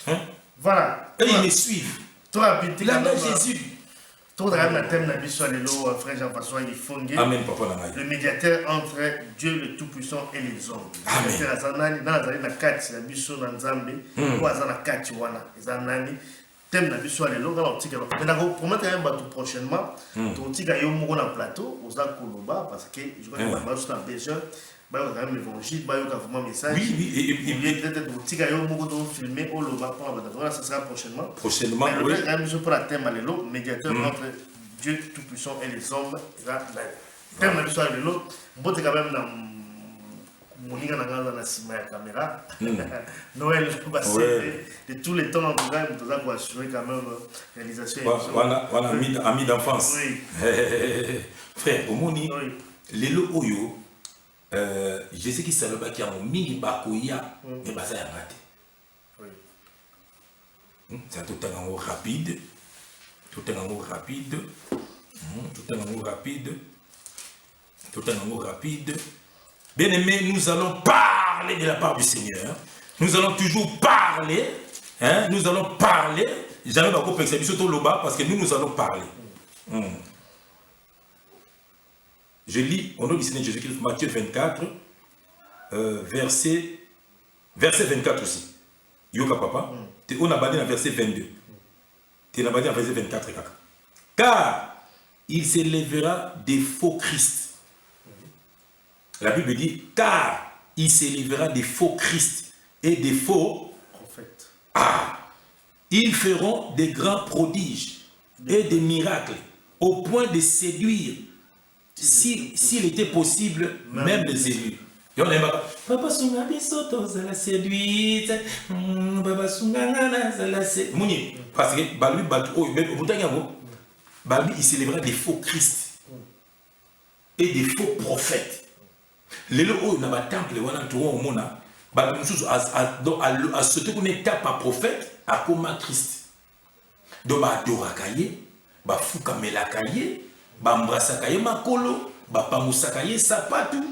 Hein? Voilà. Et ils me suivent. Toi habiter là Jésus Tout le monde thème n'a sur les lots, frère Jean-François, il faut Amen, papa. le médiateur entre Dieu le Tout-Puissant et les hommes. Amen. Dans la carte, la biso dans Nzambe, ou à la carte, Zanani, thème n'a sur les lots, dans l'article. Maintenant, pour mettre un bateau prochainement, tout le monde a un plateau, aux Akoloba, parce que je crois que ma marche dans le besoin. Bah, il y a quand même l'évangile, bah, il y a vraiment un message. Oui, oui, et peut-être que tu as filmé au Loba, ça sera prochainement. Prochainement, oui. Oui. Mais le pour la thème à l'élo, médiateur entre Dieu Tout-Puissant et les hommes. Thème à l'histoire de l'élo, bon, tu es quand même dans mon ligue dans la cima la caméra. Noël, de tous les temps, en tout cas, tu dois assurer quand même la réalisation. Voilà, ami d'enfance. Oui. Frère, au Moni, l'élo Oyo. Je sais qu'il s'est le qui a mon mini bakoya, mais ça a raté. C'est tout un mot rapide. Tout un mot rapide. Tout un mot rapide. Tout un mot rapide. Bien aimé, nous allons parler de la part du Seigneur. Nous allons toujours parler. Hein? Nous allons parler. Jamais pas compris, c'est surtout le bas parce que nous allons parler. Je lis au nom du Seigneur Jésus-Christ, Matthieu 24, verset 24 aussi. Yoka papa, on a banni dans verset 22. Tu as banni dans verset 24. Car il s'élèvera des faux Christ. La Bible dit, car il s'élèvera des faux Christ et des faux prophètes. Ils feront des grands prodiges et des miracles au point de séduire. S'il était possible, même les élus. Papa Sunga bisoto za la séduite. Papa Sunga za la séduite. Parce que Balbi Balbi il célébrera des faux Christ et des faux prophètes. Les lois dans le temple, on a trouvé au monde. À ce qu'on est pas prophète, à comme Christ. Donc, Dorakaye, Fouka Melakaye. Bambrasakaye makolo, bapamusakaye sapatu.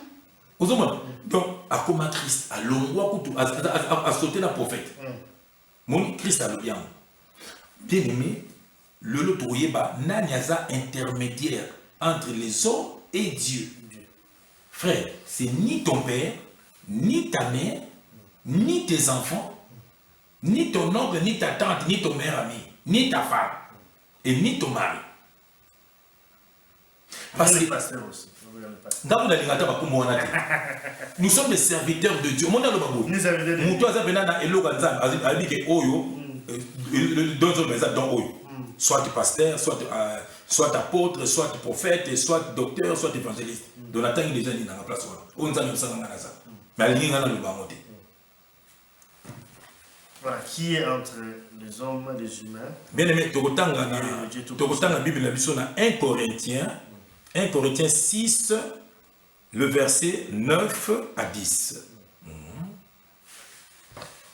Donc, à comme Christ, à l'ongwa à sauter la prophète. Mon Christ a le bien. Bien aimé, le lotoyeba n'anyaza intermédiaire entre les hommes et Dieu. Frère, c'est ni ton père, ni ta mère, ni tes enfants, ni ton oncle, ni ta tante, ni ton meilleur ami, ni ta femme, et ni ton mari. Parce que nous sommes les serviteurs de Dieu. Soit pasteur, soit apôtre, soit prophète, soit docteur, soit évangéliste. Donatan il est déjà dans la place. Voilà, qui est entre les hommes et les humains. Bien aimé, tu as la Bible, la 1 Corinthiens. 1 Corinthiens 6, le verset 9 à 10.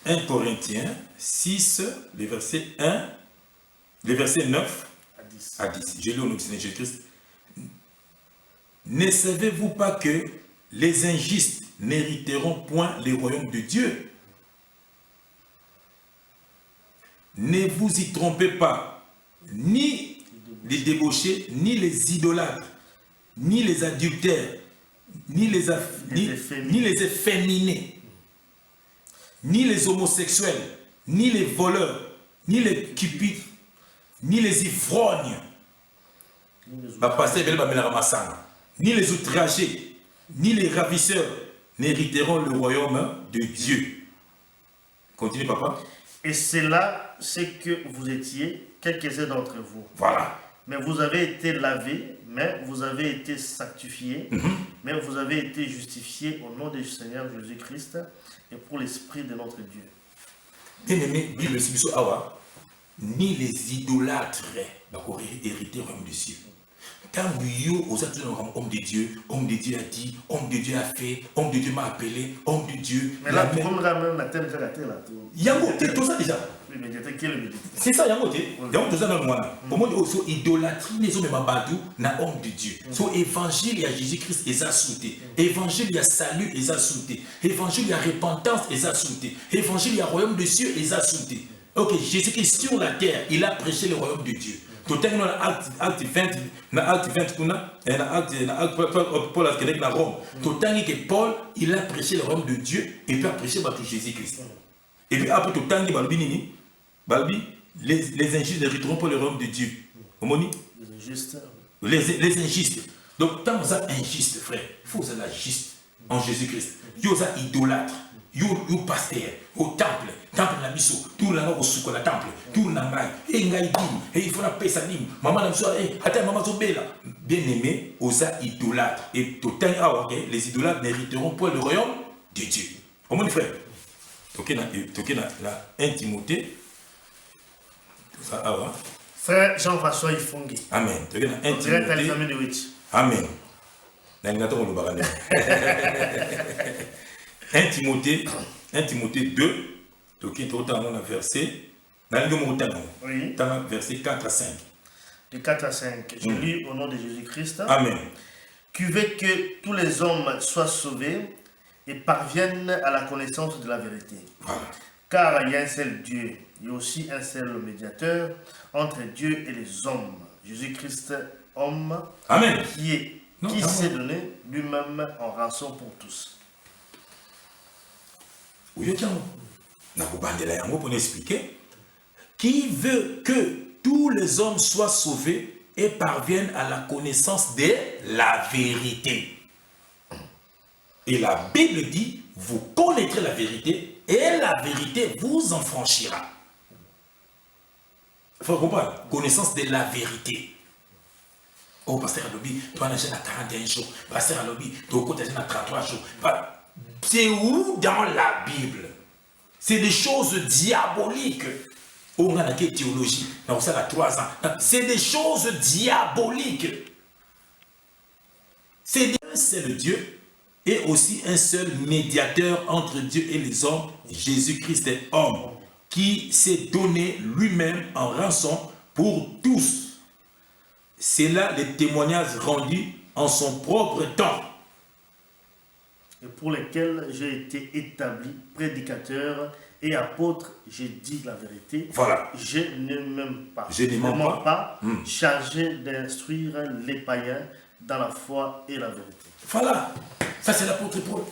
1 Corinthiens 6, le verset 1, le verset 9 à 10. Je lis au nom du Seigneur Jésus-Christ. Ne savez-vous pas que les injustes n'hériteront point les royaumes de Dieu? Ne vous y trompez pas, ni les débauchés, ni les idolâtres, ni les adultères, ni les efféminés, ni les homosexuels, ni les voleurs, ni les cupides, ni les ivrognes, ni les outragés, ni les ravisseurs n'hériteront le royaume de Dieu. Continue, papa. Et c'est là ce que vous étiez, quelques-uns d'entre vous. Voilà. Mais vous avez été lavés, mais vous avez été sanctifiés, mais vous avez été justifiés au nom du Seigneur Jésus-Christ et pour l'Esprit de notre Dieu. Bien-aimé, Bible Awa, ni les idolâtres hériter le royaume de Dieu. Quand vous êtes un homme de Dieu a dit, homme de Dieu a fait, homme de Dieu m'a appelé, homme de Dieu. Mais là, comme même la terre là. Yango, tu tout ça déjà. C'est ça, Yango, Yango, tout ça dans le monde. Au monde, il idolâtrie les hommes et mabadou, na homme de Dieu. So, évangile, il y a Jésus-Christ, il a sauté. Évangile, il y a salut, il a sauté. Évangile, il y a repentance, il a sauté. Évangile, il y a royaume de Dieu, il a sauté. Ok, Jésus-Christ sur la terre, il a prêché le royaume de Dieu. totangi na acte 20 na acte 20 kuna na acte Paul a écrit na Rome totangi que Paul il a prêché le royaume de Dieu et puis a prêché par Jésus-Christ et puis après totangi balobi nini balobi les injustes n'hériteront pas le royaume de Dieu omoni les injustes donc tant vous êtes injuste frère il faut vous être juste en Jésus-Christ vous êtes idolâtre you pasteur au temple na biso tout là au suko la temple tout na ngai et ngai dim et il faut na pesa dim maman na biso ata maman zo bela bien aimé aux idolâtres et tout les idolâtres n'hériteront pas le royaume de Dieu comment mon frère toké na 1 Timothée tout ça frère Jean-François Ifungi amen toké na 1 Timothée amen na ngato ko lobaka 1 Timothée 2, donc il y a un verset, verset 4 à 5. De 4 à 5, je lis au nom de Jésus-Christ. Amen. Qui veut que tous les hommes soient sauvés et parviennent à la connaissance de la vérité. Voilà. Car il y a un seul Dieu, il y a aussi un seul médiateur entre Dieu et les hommes. Jésus-Christ, homme, amen. Qui s'est donné lui-même en rançon pour tous. Pour expliquer, qui veut que tous les hommes soient sauvés et parviennent à la connaissance de la vérité. Et la Bible dit, vous connaîtrez la vérité et la vérité vous en franchira. Il faut comprendre, connaissance de la vérité. Oh, pasteur Alobi, toi, tu as 41 jours. Pasteur Alobi, tu as 33 jours. C'est où dans la Bible? C'est des choses diaboliques. On a la théologie. Ça a 3 ans. C'est des choses diaboliques. C'est un seul Dieu et aussi un seul médiateur entre Dieu et les hommes, Jésus-Christ est homme, qui s'est donné lui-même en rançon pour tous. C'est là les témoignages rendus en son propre temps. Et pour lesquels j'ai été établi prédicateur et apôtre, j'ai dit la vérité. Voilà. Je ne m'aime pas. Je ne m'aime pas. Chargé d'instruire les païens dans la foi et la vérité. Voilà. Ça, c'est l'apôtre Paul.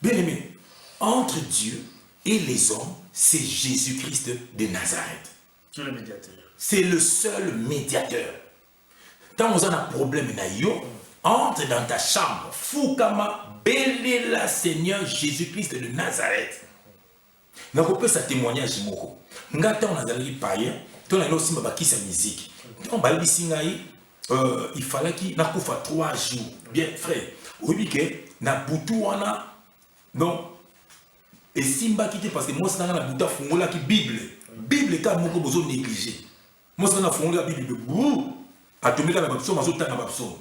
Bien aimé, entre Dieu et les hommes, c'est Jésus-Christ de Nazareth. C'est le médiateur. C'est le seul médiateur. Quand on a un problème, entre dans ta chambre. Foukama, bélela Seigneur Jésus-Christ de Nazareth. Nous avons ce témoignage. Nous avons païen, nous avons aussi sa musique. Il fallait qu'il y ait 3 jours. Bien, frère. Oui, que na butuana donc et simba qui parce que moi c'est dans la buta fongola qui Bible quand moko bozo négliger moi c'est dans la fongola Bible a tomber dans la babso mazo tanga babso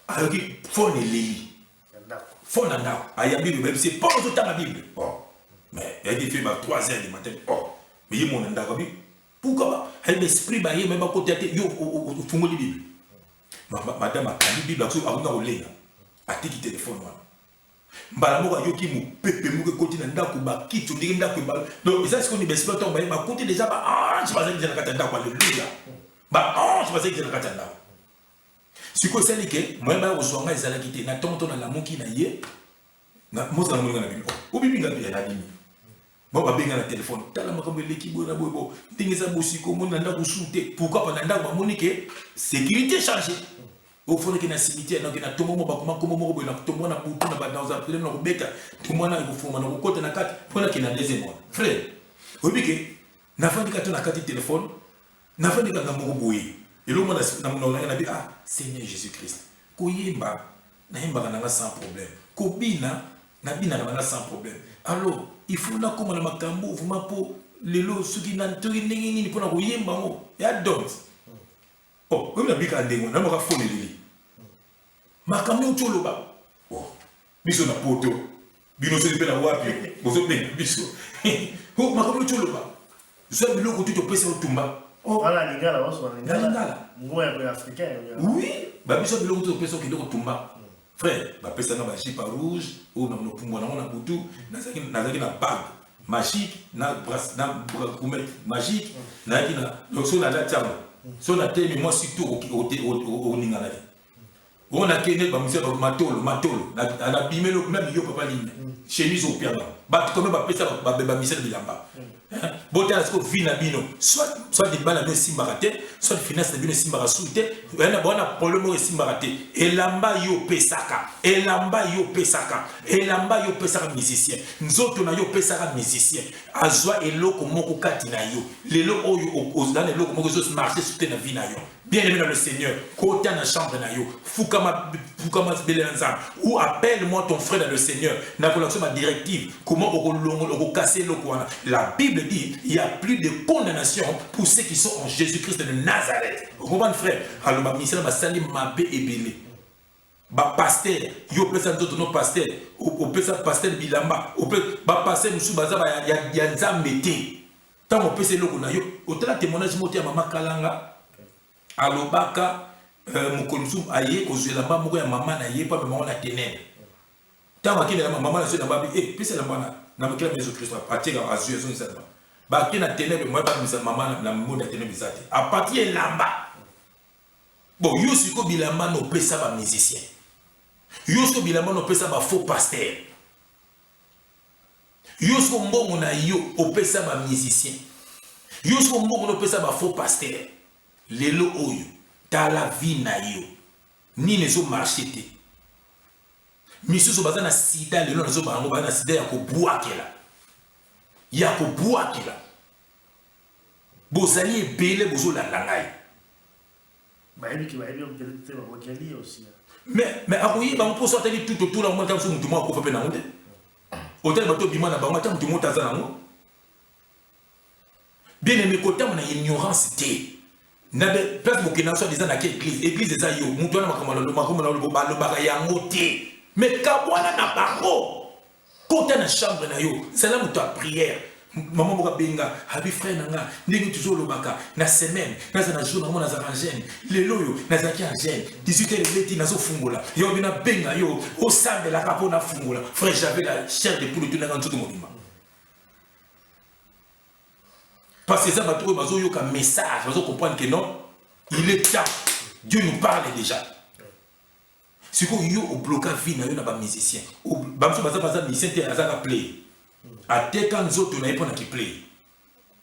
alors qu'il faut les lire faut nanda aya Bible même c'est pas mazo tanga Bible bon mais il a dit fait 3 heures du matin oh mais il mon nanda ba Bible pourquoi elle l'esprit ba même ba côté yo fongola Bible madame a lu Bible a tiki téléphone mbala moko yoki mu pepe mu côté na ndako ba kitu ndenge ndako ba donc ça c'est qu'on est besport on ba côté déjà ba je pense que j'ai na kata ndako alléluia ba je pense que j'ai na kata ndako siko sali ke moi ba oswanga ezala kité na tonto na la moki na ye na moza na molinga na bino o bibi ngapi na bimi bon ba benga na téléphone tala makambo l'équipe na bobo ndenge za bosiko mo na ndako soute pourquoi pas na ndako ba monike sécurité changé au fond que na cimetière donc na tomo ba kuma komo mo na tomo na butu na ba dans un problème na kubeta tomo na ifuma na kokota na kati pona que na deuxième mois frère obike na fandi ka na kati téléphone na fandi ka ngamo boye et le monde na bi Seigneur Jésus-Christ koyemba na yemba na sans problème kobina na bina na sans problème alors il faut na comme na makambo vraiment pour lelo suki na ntori ndenge nini pona koyemba mo ya don't oh comme la bika ndengo na moka fone lili makambo tolo ba oh biso na poto bino so pena wapi bozo pena biso oh makambo tolo ba zo biloko tuto pesa otumba oh voilà lingala waso lingala ngoya kwa africain oui ba biso biloko tuto pesa okende otumba frère ba pesa na ba jipa rouge ou na no pumbo na butu nazaki na bag magique, na magique, na so na date so na teme moi surtout au ningana. On a kenné ba musée matolo na bimelo na biyo papa ligne. Chemise au piano. Ba comme ba pesa ba misel bilamba. Bota est-ce que vina bino soit des balles à simbarate, soit finance de bino simbarasute, na bona problème au simbarate. Elamba yo pesaka, elamba yo pesaka musicien. Nzoto na yo pesaka musicien. Azwa eloko moko kati na yo. Lelo oyo ozana eloko moko zo marcher sur na vie na yo. Bien aimé dans le Seigneur, côté dans la chambre na yo, fukama belenza ou appelle-moi ton frère dans le Seigneur. Na collection ma directive, comment on casser le coin. La Bible dit, il y a plus de condamnation pour ceux qui sont en Jésus-Christ de Nazareth. Vous comprenez frère? Alors ma mission ma sali mabé et belé. Ba pasteur, yo pesa d'autres non pasteur, ou pesa pasteur bilamba, ou ba pasteur musu baza ba ya nzambe te. Tant on pesa loko na yo, otala témoignage moti ya mama Kalanga. Alobaka mukolusu aye kozela ba moko ya mama na ye pa mama na tenene. Tant akile la mama na so na babi pesa la mama na makela Jésus Christ atika azuye zo nzamba. Ba kina tenene moi ba misa mama na monde ya tenene bizate. A partir lamba. Bon, yo siko bilamba no pesa ba musicien. Yo siko bilamba no pesa ba faux pasteur. Yo siko mbongo na yo opesa ba musicien. Yo siko mbongo no pesa ba faux pasteur. Lelo oyo ta la vie na yo ni nezo marché te misusu baza na sida lelo nezo bango baza na sida ya kobuakela bozali ebele bozolanda ngai mais akoyi bango mposo atali tout autour na mwana so mutu mwa akofa mpe nango te otali bato bima na bango ata mutu moko aza nango bien aimé kotama na ignorance te. Na de place bokena so disant na église eza yo mutu na makamalo balobaka yango te mais kabwana na bango kota na chambre na yo c'est mutu à prière maman boka benga habi frère nanga ndenge toujours lobaka na semaine na jour na za angène lelo yo na za ki angène 18h leti nazo fungola yo bina benga yo au sambe la kapo na fungola frère j'avais la chair de poule tout na nganzo de mobima. Parce que ça va trouver un message, vous comprendre que non, il est temps. Dieu nous parle déjà. Si vous avez un blocage vie, vous avez un musicien. Vous avez un musicien qui a play. À tes quand nous autres, on a pas qui play.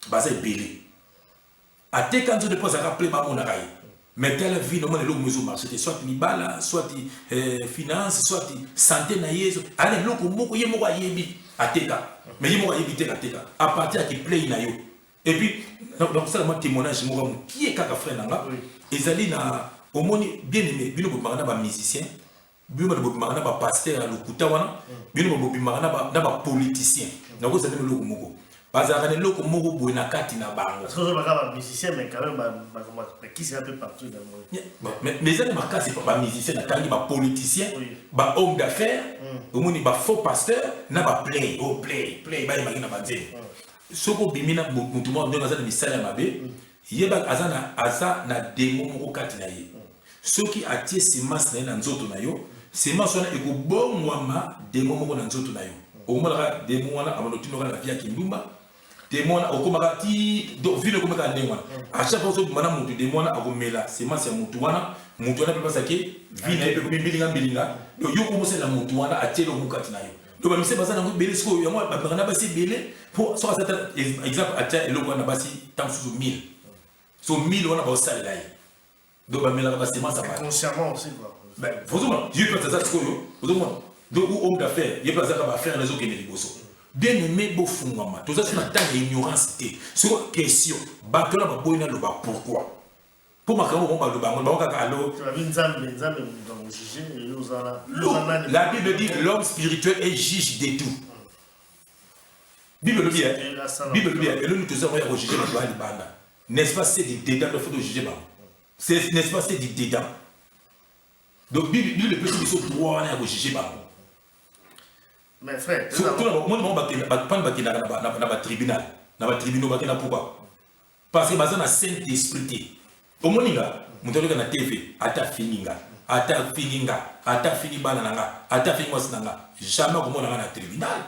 Vous avez belé. À tes quand nous autres, on a play, on a mais telle vie, nous avons le marché. Soit libala, soit finance, soit santé naïe. Allez, l'eau comme moi, il y a moi yebi à tes cas. Mais il y a moi yebi à tes cas. À partir de qui play naïe. Et puis, donc ça, mon témoignage, qui est kaka frère nanga, ils allaient na, au moins bien aimé, bien au marana ba musicien, bien au marana ba pasteur à l'okuta wana, bien au marana ba politicien. Donc ça donne le moko. Parce que le moko boina kati na bango. Parce que je ba musicien, mais quand même qui c'est un peu partout dans le monde. Mais ça ne marque c'est pas musicien, na ba politicien, ba homme d'affaires, au moins ba faux pasteur, na ba play ba imagine ba dire. Soko bimina mutumo ndo naza na misala mabe yeba aza na demo moko kati na ye soki atie semence na nzoto na yo semence wana ekobongwama demo moko na nzoto na yo omona demo wana amonotino na via kindumba demo wana okomaka ti do vile komaka ndengwa a chaque fois mana mutu demo wana akomela semence ya mutu wana pe pasake vile pe kombilinga do yo komosela mutu wana atie lo mukati na yo. Donc, je sais pas si vous avez moi, pour ça, exemple, et le on a basi tant sur 1000. Sur 1000, on a pas ça là. Donc, consciemment aussi, quoi. Ben, vous savez, Dieu peut faire ça, vous savez, donc, homme d'affaires, il peut faire les autres qui ne sont bien aimé, beau fondement. Tout ça, c'est une telle ignorance. C'est une question. Bakela, baboina, le bas, pourquoi? Pour ma caméra, on parle de Bango. La Bible dit que l'homme spirituel est juge de tout. Bible le dit, et là nous tous avons à juger le banda. N'est-ce pas c'est du dédain de faut juger Bango? N'est-ce pas c'est du dédain? Donc Bible le peut se dire droit à juger Bango. Mais frère, surtout moi on va tribunal, pourquoi? Parce que bazana Saint-Esprit. Au moninga, mutoka na TV, ata fininga, ata fini bana nanga, ata fini wasinanga, jamais comme on a na tribunal.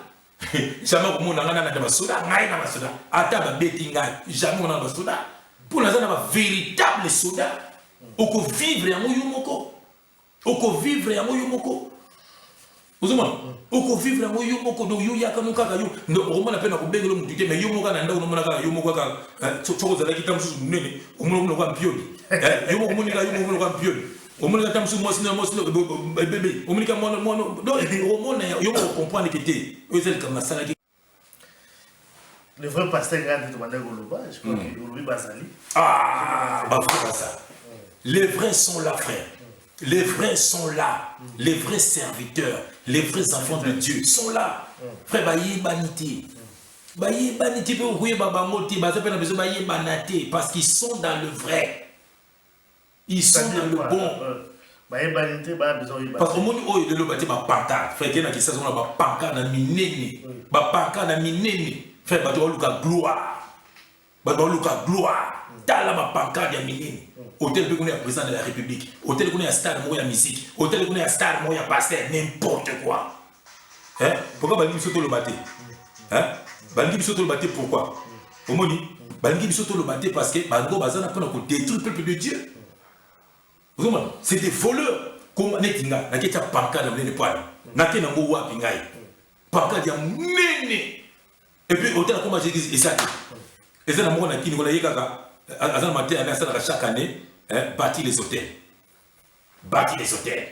Jamais au monde n'a pas soda, n'a pas soda. Ata ba betinga, jamais on n'a pas soda. Pour nous avoir un véritable soda, on peut vivre en Oyumoko. On peut vivre en Oyumoko. Vous savez, on peut vivre en Oyumoko. Donc yo ya kanu kaka yo. On m'a appelé na kubenge lo mutite, mais Yumoko na ndao na kaka Yumoko kaka. Choko za kita msusu munene. Omuno kwa mpioni. Yumoko munika Yumoko kwa mpioni. Omunika tamsu mosina bébé. Omunika mono. Donc on a Yumoko comprendre que t'es. Ozel comme ça. Le vrai pasteur grand de Mandé Goloba, je crois que Golobi Bazali. Ah, bah voilà ça. Les vrais sont là, frère. Les vrais sont là. Les vrais serviteurs, les vrais enfants de Dieu sont là. Frère, baye banité. Baye banité, parce qu'ils sont dans le vrai. Ils sont dans le bon. Baye banité, baye besoin de parce que mon oh, il le bâti ma pancarte. Frère, il y a qui ça, on a ma pancarte na minene. Ma pancarte na minene. Frère, bah tu vas louer gloire. Bah tu vas louer gloire. T'as là ma pancarte ya minene. Hôtel qu'on est à président de la République. Hôtel qu'on est à star, moi, il y a musique. Hôtel qu'on est à star, moi, il y a pasteur. N'importe quoi. Hein? Pourquoi Balingi Bisoto le battait? Hein? Balingi Bisoto le battait pourquoi? Au moni, Balingi Bisoto le battait parce que Bango Bazan a pris détruire le peuple de Dieu. Vous voyez, c'est des voleurs. Comment n'est-il n'a qu'à panka dans les poils. N'a qu'à n'en voir pingaï. Panka dit mené. Et puis, hôtel comme j'ai dit, et ça. Et ça, n'a pas qui nous l'a dit, Azan Maté, chaque année, bâtir les hôtels. Bâtir les hôtels.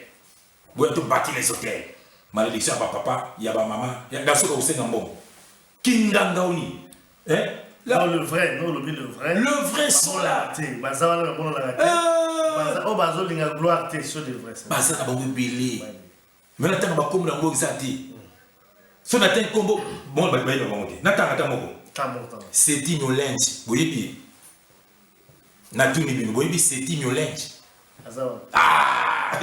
Vous avez bâtir les hôtels. Malédiction à papa, il y a ma maman, il y a ce que vous savez dans le monde. Kingangaoni. Non, le vrai, non, le vrai. Le vrai sont là. Bazan, on l'a raté. Oh, Bazan, il y a gloire, t'es sûr de vrai. Bazan, on va belé. Maintenant, on va comme dans le mot exalté. Si on atteint un combo, bon, on va y monter. Nathan, c'est ignorant. Vous voyez bien. Natuni, vous voyez bien, c'est ignorant. Ah!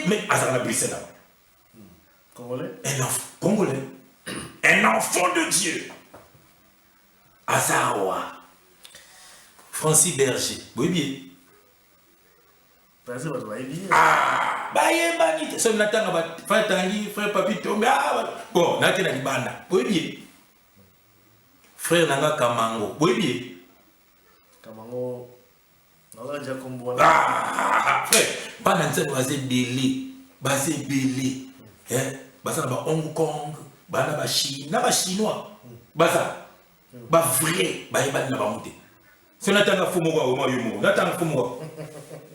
Mais Azan a brisé là. Congolais? Un enfant. Congolais. Un enfant de Dieu. Azawa. Francis Berger. Vous voyez bien. Ah! Baye banite. So Nathan va faire tangi, frère papi tombe. Bon, Nathan a dit banda. Vous voyez bien. Frère Nanga Kamango. Vous voyez bien. Kamango. Ah! Frère, pas dans cette base belé. Base belé. Basa na ba Hong Kong, ba na ba Chine, na ba chinois. Basa ba vrai, ba yeba na ba monter. Si on attend fumo kwa au moins yumo, n'attend fumo.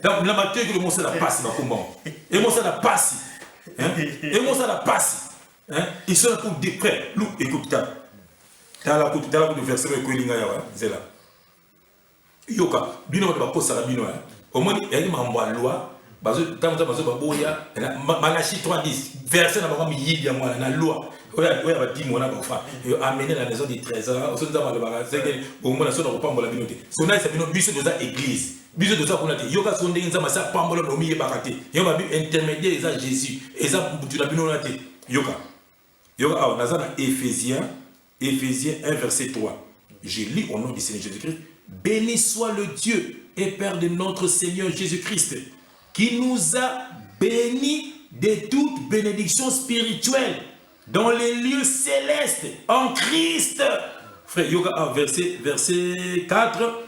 Donc la matière que le mot ça la passe ba komba. Et moi ça la passe. Et moi ça la passe. Ils sont là pour des prêts. Look, écoute ta. T'as la de verset ko linga ya wa, c'est là. Yoka, bino ba ko sala bino au moins il y a des mambo loi. Bazo tamza bazo baboya Malachi 3:10 verset na bango yidi ya mwana na loi oya ba di mona ba fa amener la maison des trésors so nzama le ba zeke bomona so na ko pambola bino te so na isa bino biso doza église biso doza kuna te yoka so ndenge nzama sa pambola no miye bakate yo ba bi intermédiaire eza Jésus eza butu na bino na te yoka nazana Éphésiens 1 verset 3 je lis au nom du Seigneur Jésus-Christ. Béni soit le Dieu et Père de notre Seigneur Jésus-Christ qui nous a bénis de toute bénédiction spirituelle dans les lieux célestes en Christ. Frère Yoga, verset 4.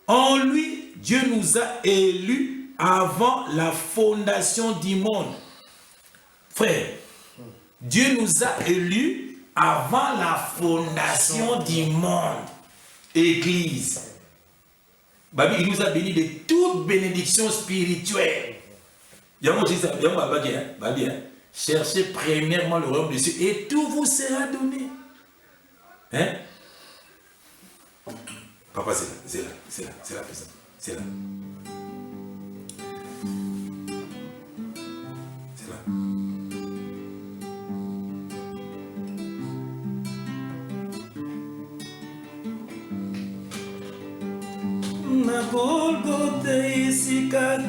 En lui, Dieu nous a élus avant la fondation du monde. Frère, Dieu nous a élus avant la fondation du monde. Église. Il nous a bénis de toute bénédiction spirituelle. Cherchez premièrement le royaume de Dieu et tout vous sera donné. Hein? Papa, c'est là. C'est là. Na Golgotha esika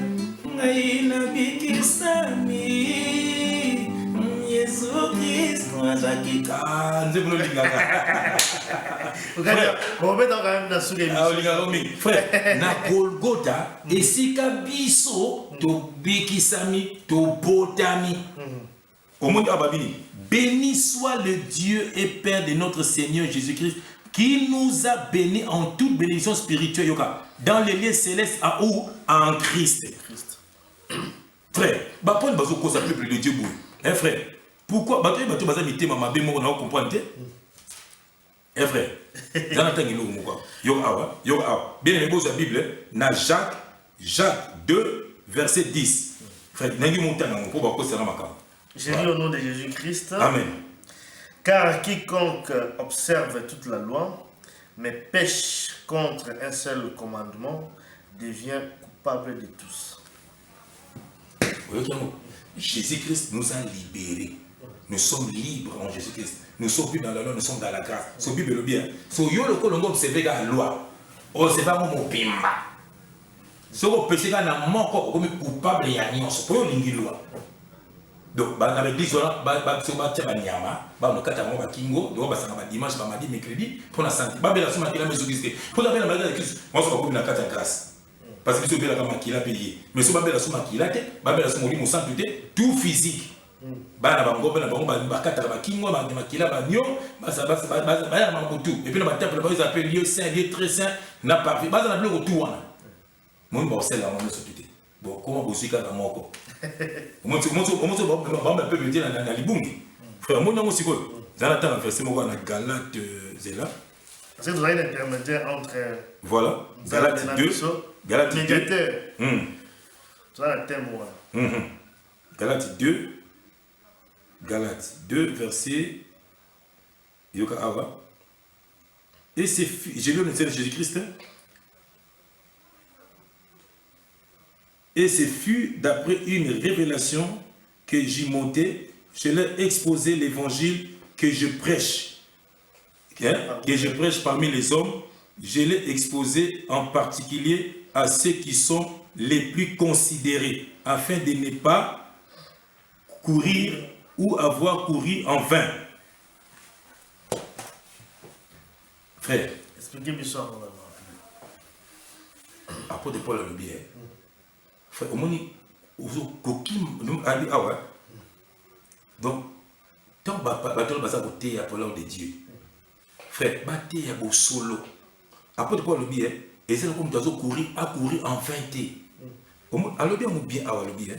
ngai nabikisami Yesu Kristo azakika nzembo lingaka frère na Golgotha esika biso to bikisami to botami omuntu ababini béni soit le Dieu et Père de notre Seigneur Jésus-Christ, qui nous a bénis en toute bénédiction spirituelle, dans les lieux célestes à où? En Christ. Frère, pourquoi nous avons un peuple de Dieu? Hein, frère? Pourquoi? Frère, bien aimé la Bible, dans Jacques 2, verset 10. Frère, j'ai lu au nom de Jésus-Christ. Amen. Car quiconque observe toute la loi, mais pêche contre un seul commandement, devient coupable de tous. Jésus-Christ nous a libérés. Nous sommes libres en Jésus-Christ. Nous sommes plus dans la loi, nous sommes dans la grâce. C'est Bible le bien. So yo le kolongo observer la loi. Observer mon bimba. Si vous péchez dans mon corps comme coupable et à nyonso. Pour lingi loi. Donc avec 10 dollars, si on tient la nyama, on kata mo bakingo, donc ça va dimanche, mardi, mercredi pour la santé. Ba bela suma kila meso kisike. Pour la bela malgré Christ, on se comme la kata grâce. Parce que si on bela kama kila payé. Mais si on bela suma kila te, ba bela suma limo santé, tout physique. Bana bango bana bango bakata bakingo makila banyo basa baya mamutu et puis na temple ba ils appellent lieu saint lieu très saint na pas basa na bloc tout wana mon ba c'est la mon société bon comment vous sika na moko mon ba peu dire na libungi frère mon nango siko zana ta verset moko na Galate zela parce que vous avez l'intermédiaire entre voilà Galate 2 Galate 2 tu as le thème Galate 2 Galates 2, verset Yoka Ava. Et c'est j'ai lu le Seigneur Jésus-Christ. Et ce fut d'après une révélation que j'y montais, je leur exposé l'évangile que je prêche. Que je prêche parmi les hommes, je l'ai exposé en particulier à ceux qui sont les plus considérés, afin de ne pas courir ou avoir couru en vain. Frère, expliquez-moi ça. Apôtre Paul le bien. Frère, au moins, nous allons ah ouais. Donc, tant que tu vas voter à parole de Dieu, frère, battez à beau solo. Apôtre Paul le bien, et c'est comme tu as courir en vain. Alors bien, on bien à le bien.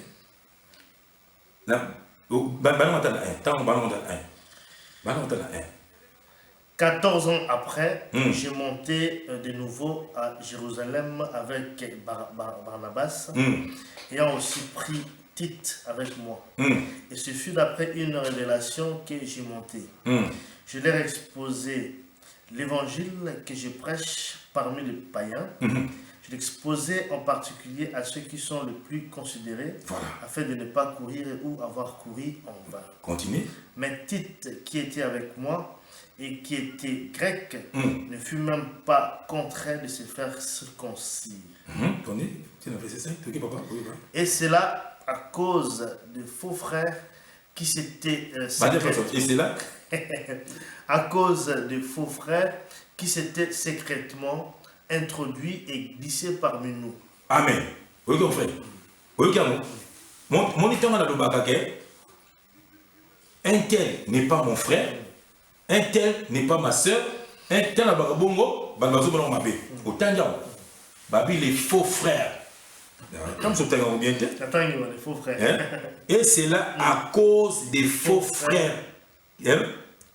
14 ans après, j'ai monté de nouveau à Jérusalem avec Barnabas, ayant aussi pris Tite avec moi. Et ce fut d'après une révélation que j'ai monté. Je leur ai exposé l'évangile que je prêche parmi les païens. Je l'exposais en particulier à ceux qui sont les plus considérés, afin de ne pas courir ou avoir couru en vain. Continue. Mais Tite, qui était avec moi et qui était grec, ne fut même pas contraint de se faire circoncire. Et cela à cause de faux frères qui s'étaient à cause de faux frères qui s'étaient secrètement introduit et glissé parmi nous. Amen. Oui, mon frère. Oui, mon étant dans le bagage, un tel n'est pas mon frère, un tel n'est pas ma soeur, un tel n'a pas bongo, Babi les faux frères. Comme ça, tu as bien été. Les faux frères. Et c'est là à cause des faux frères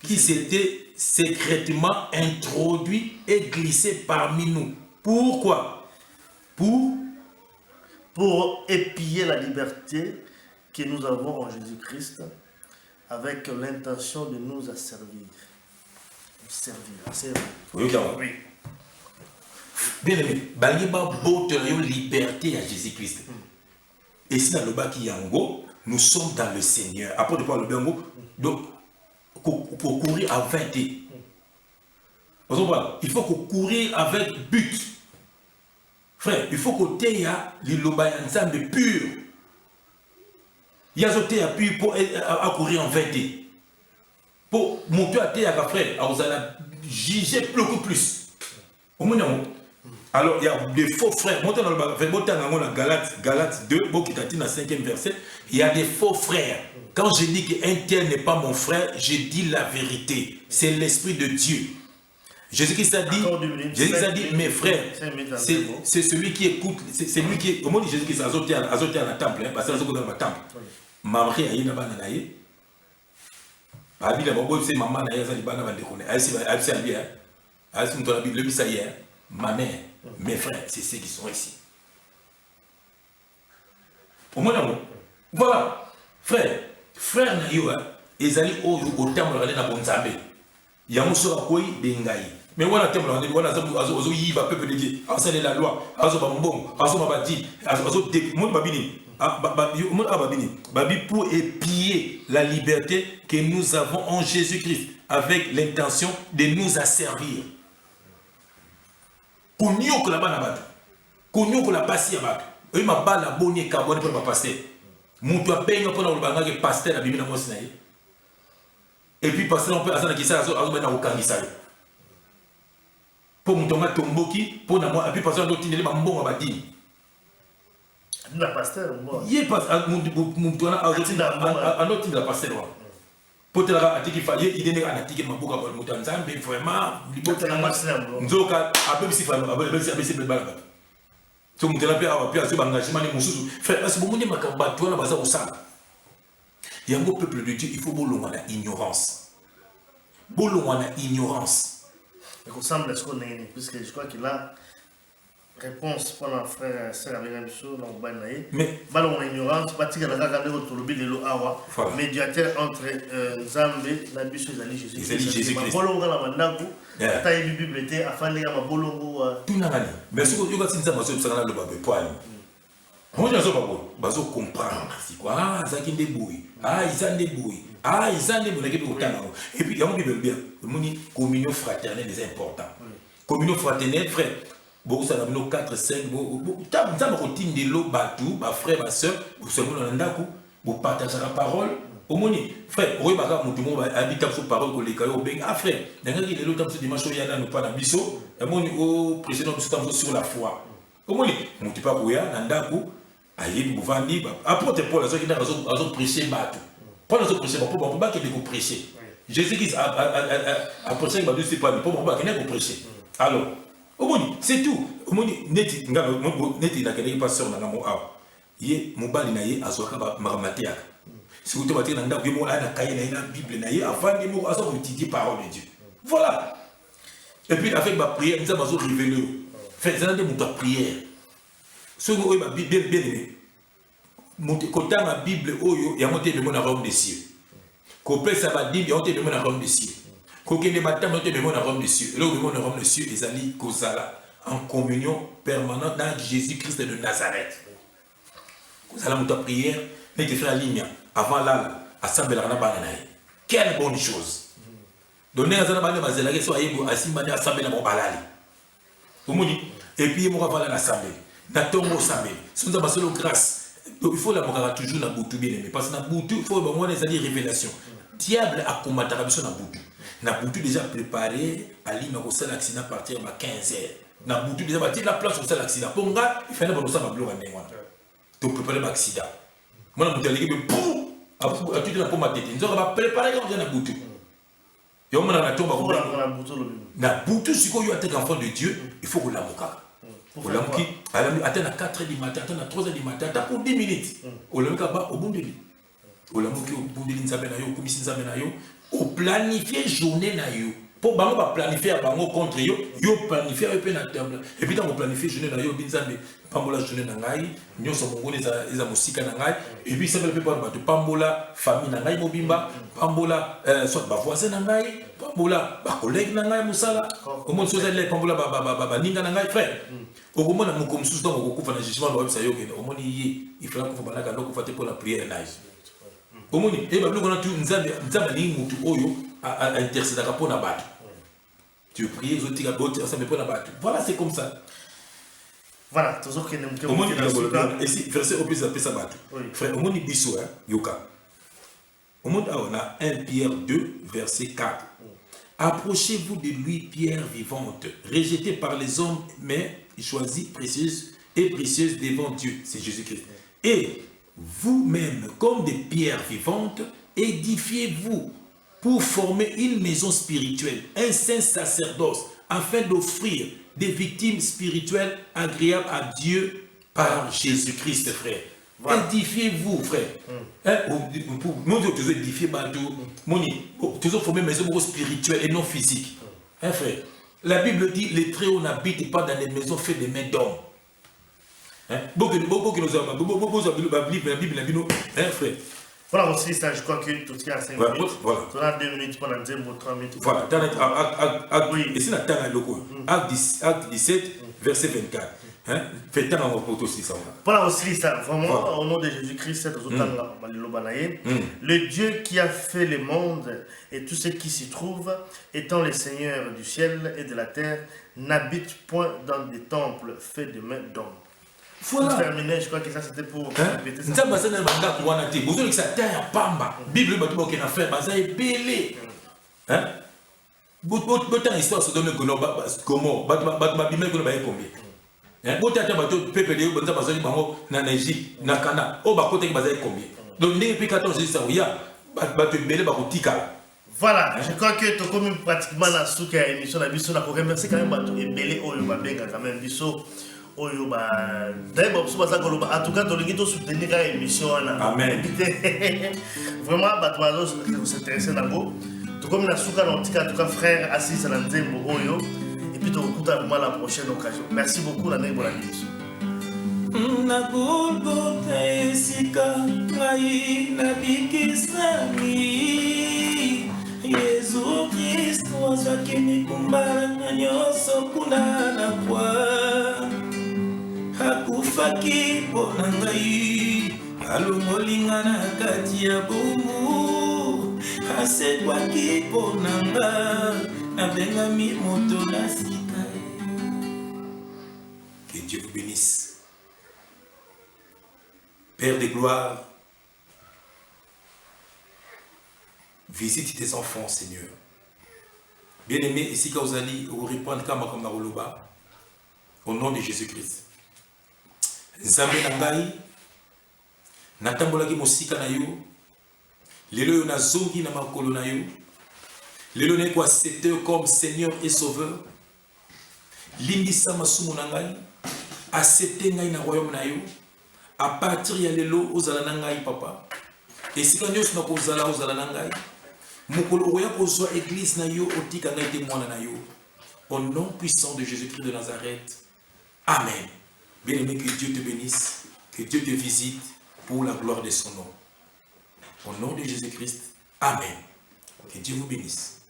qui s'étaient secrètement introduit et glissé parmi nous. Pourquoi? Pour épier la liberté que nous avons en Jésus-Christ avec l'intention de nous asservir. Oui. Bien aimé, liberté à Jésus-Christ. Et si dans le bas qui yango, nous sommes dans le Seigneur. Après de voir le bango, donc pour courir à 20 ans. Il faut courir avec but. Frère, il faut que tu aies l'ensemble pur. Il y a zoté à pur pour courir en 20 ans. Pour monter à terre, frère, vous allez juger beaucoup plus. Au moins, Alors, il y a des faux frères. Moi, dans le Galates 2, qui t'a dit dans le 5e verset, il y a des faux frères. Quand je dis qu'un tel n'est pas mon frère, je dis la vérité. C'est l'Esprit de Dieu. Jésus-Christ a dit, mes frères, c'est celui qui écoute, c'est lui qui est. Comment dit Jésus-Christ a sauté à la temple, parce que c'est dans la temple. Maman a une banane. La Bible c'est maman a une banane. Ma mère, mes frères, c'est ceux qui sont ici. Au moins, voilà, frère Nayo, ils allaient au terme de la Bonzambe. Il y a un seul à quoi bengaï. Mais voilà, terme de la Azo Yiba, peuple de Dieu, Azo la loi, Azo Bambon, Azo Mabadi, Azo Mon Babini, Babi pour épier la liberté que nous avons en Jésus-Christ, avec l'intention de nous asservir. Konyo ko la bana bato. Konyo ko la pasi ya bato. E ma bala boni carbone pour ma pasteur. Mutu abenga pona ulibanga ke pasteur na bibi na mosi na ye. Et puis pasteur on peut azana kisa azo bana okangisa yo. Po mutonga tomboki po na moi et puis pasteur ndo tindele ba mbongo ba dini. Na pasteur moi. Ye pas mutu na azo tindela ando tindela pasteur wa. Potela atiki faye idene anatiki mabuka ba mutu nzambe vraiment libota na masina nzoka abebisi fano abebisi bebala to mutela pe awa pe azo engagement ni mususu frère parce que bomoni makamba to na baza osala yango peuple de Dieu il faut bolonga na ignorance il ressemble à ce qu'on est puisque je crois qu'il a réponse pour notre frère sœur avec un chose dans le mais ballon ignorance parce que la regarder autour le de l'Oawa médiateur entre Zambé la biso et Jésus-Christ bolonga la mandaku taille du bible était afin les ma bolongo tout nangani mais ce que tu vas sinza maso tsana le babe poani moi je zo bazo comprendre c'est quoi zaki ndeboui izande boui izande boleke ko tanga et puis yango bible bien moni communion fraternelle est important communion fraternelle frère. Beaucoup ça a 4, 5, ça m'a routine de l'eau, batou, ma frère, ma soeur, vous savez, vous partagez la parole. Au moins, frère, oui, bah, tout le monde habite sur parole que les cailloux, ben, frère, d'un il est l'autre dimanche, il y a un pas d'abisso, et moi, au président, sur la foi. Au moins, mon petit papa, Nandaku, aïe, vous vendez, apportez Paul, la soeur qui a prêché, batou. Paul a prêché, pour pas qu'il ait prêché. Jésus-Christ a prêché, il m'a dit, c'est pas lui, pour pas qu'il ait prêché. Alors, c'est tout. Neti na keleki pasteur na ngamo awa. Ye mobali na ye azoka ba maramatiaka. Si vous te battez dans ndako mo na kaye na Bible na ye avant de mo azo étudier parole de Dieu. Voilà. Et puis avec ma prière, nous avons révélé. Faisant de mon prière. Ce que vous avez bien aimé. Quand la Bible oyo ya monté na royaume des cieux. Couper ça va dire ya monté na royaume des cieux. Quand il y a des royaume des cieux, là où le royaume des cieux, ils allaient Kozala en communion permanente dans Jésus-Christ de Nazareth. Kozala mouta prière, mais tu fais la ligne avant là, à Sambela Bananaï. Quelle bonne chose! Donner à Zanabane Mazelagé, soit à Simane à Sambela Balali. Et puis il m'a parlé à l'Assemblée. Natongo Sambé. Si nous avons grâce, il faut la mourir toujours dans Boutou bien aimé. Parce que dans Boutou, il faut avoir des révélations. Diable a combattu la mission dans Boutou. Na Boutou déjà préparé à l'île au seul accident à partir de 15h. Na Boutou déjà bâti la place au seul accident. Pour moi, il fallait que ça va bloquer en moi. Tu préparer l'accident. Moi na Boutou l'équipe pour à tout la pour ma tête. Nous va préparer quand on a Boutou. Et on a tombe na Boutou si qu'on y a un enfant de Dieu, il faut qu'on la moka. Pour la moki, attendre à 4h du matin, attendre à 3h du matin, pour 10 minutes. On le moka au bout de l'île. On le moki au bout de l'île Nzabena yo, commission Nzabena yo. Ou planifier journée na yo pour bango ba planifier bango contre yo planifier yo pe na table et puis dans planifier journée na yo binzambe pambola journée na ngai nyoso mongoni za musika na ngai et puis ça peut pas ba pambola famille na ngai mobimba pambola soit ba voisin na ngai pambola ba collègue na ngai musala au moins chose les pambola ba ninga na ngai frère au moins na muko mususu donc ko kufa na jugement ba websa yo ke au moins il faut ko balaka donc ko faté pour la prière na au moins et ba bloko na tout nzambe ni mutu oyo a intercéder pour na bato tu pries aux autres ça me pour na bato voilà c'est comme ça voilà toujours que nous au moins et si verset au plus appelé ça bato frère au moins biso yoka au moins on a 1 Pierre 2 verset 4 Approchez-vous de lui, pierre vivante, rejetée par les hommes, mais choisie, précieuse et précieuse devant Dieu. C'est Jésus-Christ. Et vous-même, comme des pierres vivantes, édifiez-vous pour former une maison spirituelle, un saint sacerdoce, afin d'offrir des victimes spirituelles agréables à Dieu par Jésus-Christ, frère. Voilà. Édifiez-vous, frère. Nous devons édifier, nous devons former une maison spirituelle et non physique. Hein, frère? La Bible dit, les Très-Hauts n'habitent pas dans les maisons faites de mains d'hommes. Beaucoup nous avons la Bible, frère. Voilà aussi ça, je crois que tout ce qui est à 5 minutes. Voilà. Tu as 2 minutes pendant 10 ou 3 minutes. Voilà. Et c'est acte 17, verset 24. Voilà aussi ça, vraiment, au nom de Jésus-Christ, le Dieu qui a fait le monde et tout ce qui s'y trouve, étant le Seigneur du ciel et de la terre, n'habite point dans des temples faits de mains d'hommes. Voilà. Pour terminer, je crois que ça c'était pour répéter ça. Voilà, je crois que tout comme pratiquement la souke à l'émission, la biso, on a remercié quand même bateau et belé au yoba benga quand même biso au yoba. D'ailleurs, en tout cas, tu as soutenu l'émission. Amen. Vraiment, bateau c'est intéressant d'abord. Tout comme la souka l'antique, en tout cas frère assis à l'anzembo oyo. Et puis tu écoutes à la prochaine occasion. Merci beaucoup la pour la émission. Na Golgotha esika ngai nabikisami Yesu Kristo azwaki mikumbala nyonso kuna na kwa akufaki mpona ngai alongolinga na kati ya bomu asekwaki mpona nga abengami moto na sika. Que Dieu vous bénisse. Père de gloire, visite tes enfants, Seigneur. Bien-aimé, ici, quand vous allez vous répondre comme Maroloba, au nom de Jésus-Christ. Nzambe nangai, natambolaki mosika na yo, lelo yo nazongi na makolo na yo, lelo ne kwa accepter comme Seigneur et Sauveur, limbisa masumu nangai, accepter ngai na royaume na yo, à partir de l'élo aux alanangai papa et si quand Dieu n'a pas aux alanangai mukolo oya kozwa église na yo otika ngai témoin na yo au nom puissant de Jésus-Christ de Nazareth. Amen. Bien-aimé, que Dieu te bénisse, que Dieu te visite pour la gloire de son nom. Au nom de Jésus-Christ. Amen. Que Dieu vous bénisse.